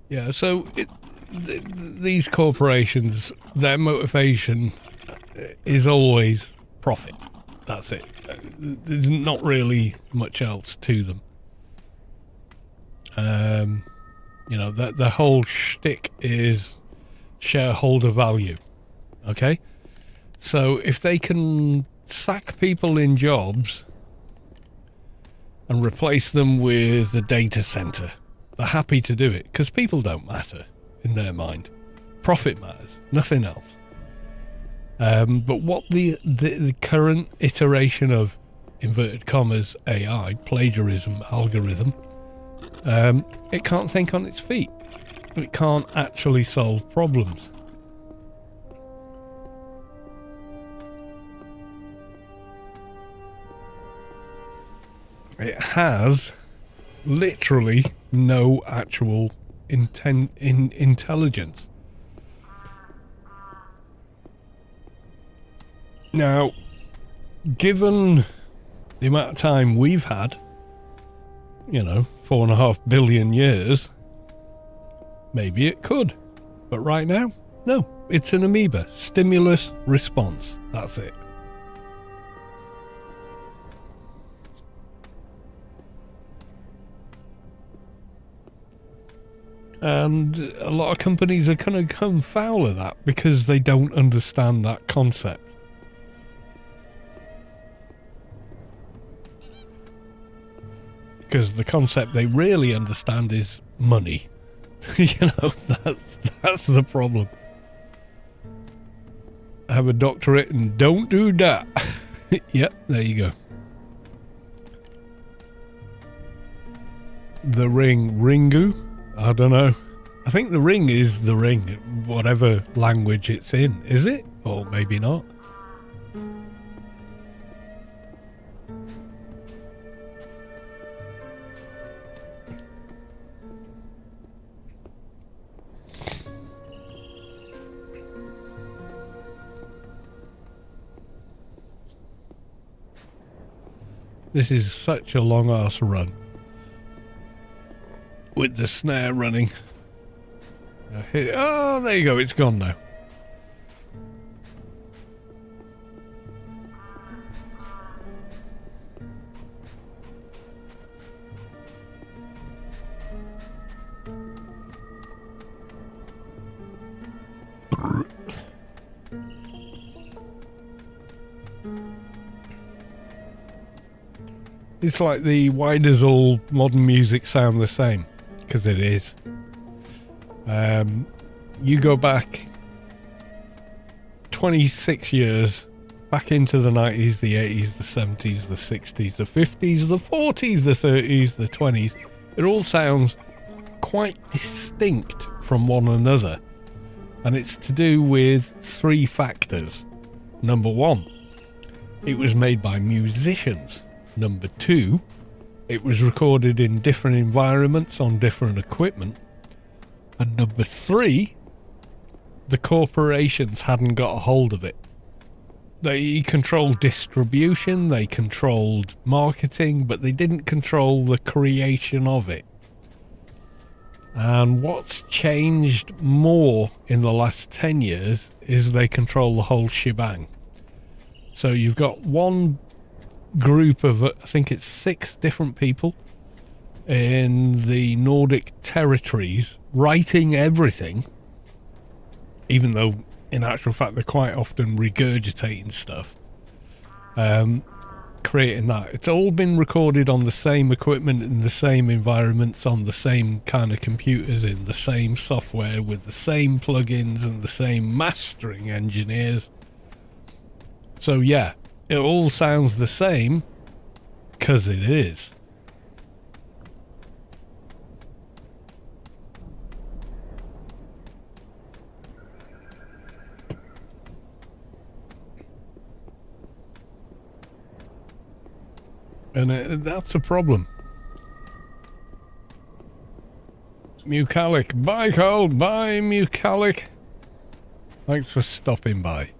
Yeah, so these corporations, their motivation is always profit. That's it. There's not really much else to them. You know, the whole shtick is shareholder value. Okay? So if they can sack people in jobs and replace them with a data center, they're happy to do it because people don't matter in their mind. Profit matters, nothing else. But what the current iteration of inverted commas AI, plagiarism algorithm, it can't think on its feet. It can't actually solve problems. It has literally no actual intelligence. Now, given the amount of time we've had, you know, 4.5 billion years, maybe it could. But right now, no. It's an amoeba. Stimulus response. That's it. And a lot of companies are going to come foul of that because they don't understand that concept. Because the concept they really understand is money. You know, that's the problem. Have a doctorate and don't do that. Yep, there you go. The ring. Ringu? I don't know. I think the ring is the ring, whatever language it's in. Is it? Or maybe not. This is such a long ass run. With the snare running. Oh, there you go. It's gone now. It's like the why does all modern music sound the same? Because it is. You go back 26 years, back into the 90s, the 80s, the 70s, the 60s, the 50s, the 40s, the 30s, the 20s. It all sounds quite distinct from one another. And it's to do with 3 factors. Number 1, it was made by musicians. Number 2, it was recorded in different environments on different equipment. And number 3, the corporations hadn't got a hold of it. They controlled distribution, they controlled marketing, but they didn't control the creation of it. And what's changed more in the last 10 years is they control the whole shebang. So you've got one group of, I think it's 6 different people in the Nordic territories writing everything, even though in actual fact they're quite often regurgitating stuff, creating that. It's all been recorded on the same equipment in the same environments, on the same kind of computers, in the same software, with the same plugins and the same mastering engineers. So yeah, it all sounds the same because it is. And that's a problem. Mucalic. Bye, Carl. Bye, Mucalic. Thanks for stopping by.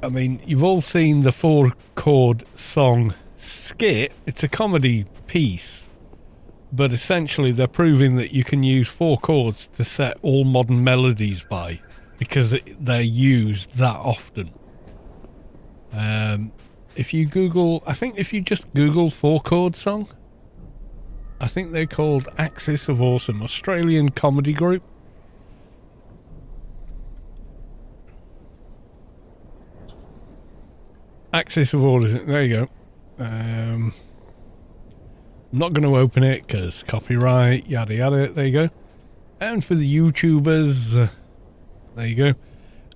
I mean, you've all seen the 4-chord song Skit. It's a comedy piece. But essentially they're proving that you can use 4 chords to set all modern melodies by, because they're used that often. If you Google, I think if you just Google 4-chord song, I think they're called Axis of Awesome, Australian comedy group. Axis of Awesome, there you go. I'm not going to open it because copyright, yada yada, there you go. And for the YouTubers, there you go.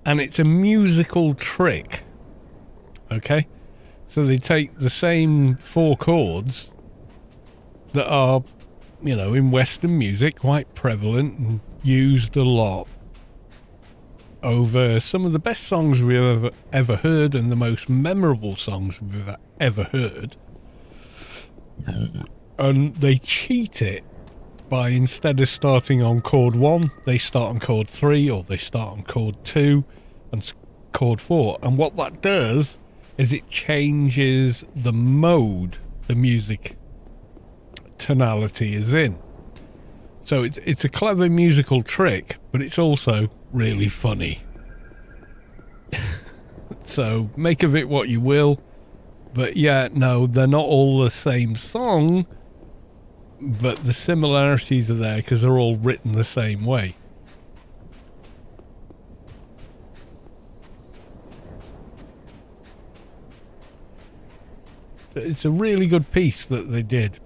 And it's a musical trick. Okay? So they take the same 4 chords that are, you know, in Western music, quite prevalent and used a lot over some of the best songs we've ever heard and the most memorable songs we've ever heard. And they cheat it by, instead of starting on chord 1, they start on chord 3, or they start on chord 2 and chord 4. And what that does is it changes the mode the music tonality is in. So it's a clever musical trick, but it's also really funny. So make of it what you will. But yeah, no, they're not all the same song, but the similarities are there because they're all written the same way. It's a really good piece that they did.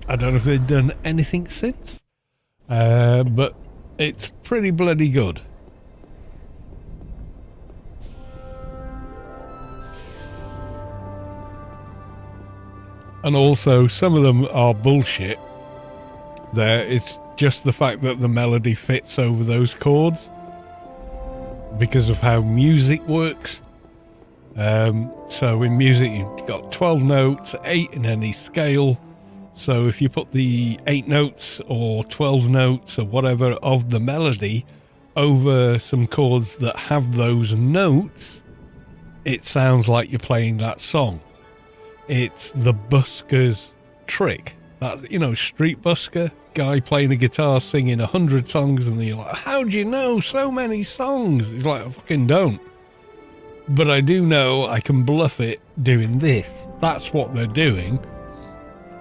I don't know if they've done anything since, but it's pretty bloody good. And also, some of them are bullshit. It's just the fact that the melody fits over those chords because of how music works. So in music, you've got 12 notes, 8 in any scale. So if you put the 8 notes or 12 notes or whatever of the melody over some chords that have those notes, it sounds like you're playing that song. It's the busker's trick. That, you know, street busker, guy playing a guitar singing 100 songs, and you're like, how do you know so many songs? He's like, I fucking don't. But I do know I can bluff it doing this. That's what they're doing.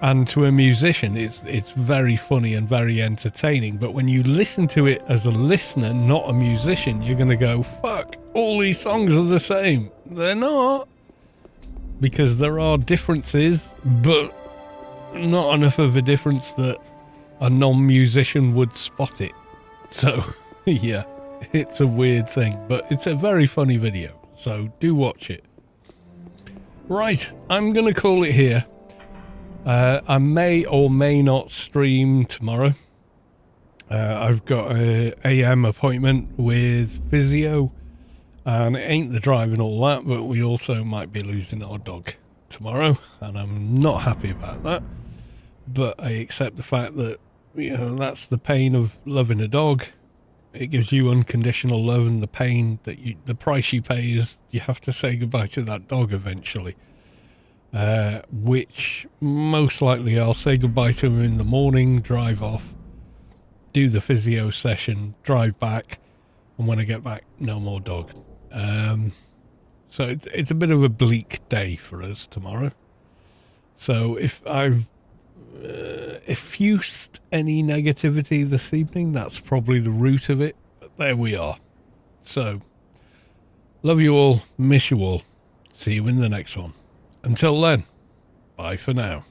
And to a musician, it's very funny and very entertaining. But when you listen to it as a listener, not a musician, you're going to go, fuck, all these songs are the same. They're not. Because there are differences, but not enough of a difference that a non-musician would spot it. So, yeah, it's a weird thing. But it's a very funny video. So do watch it. Right, I'm going to call it here. I may or may not stream tomorrow. I've got a AM appointment with physio, and it ain't the drive and all that, but we also might be losing our dog tomorrow, and I'm not happy about that. But I accept the fact that, you know, that's the pain of loving a dog. It gives you unconditional love, and the pain that the price you pay is you have to say goodbye to that dog eventually. Which most likely I'll say goodbye to him in the morning, drive off, do the physio session, drive back, and when I get back, no more dog. So it's a bit of a bleak day for us tomorrow. So if I've effused any negativity this evening, that's probably the root of it. But there we are. So, love you all, miss you all. See you in the next one. Until then, bye for now.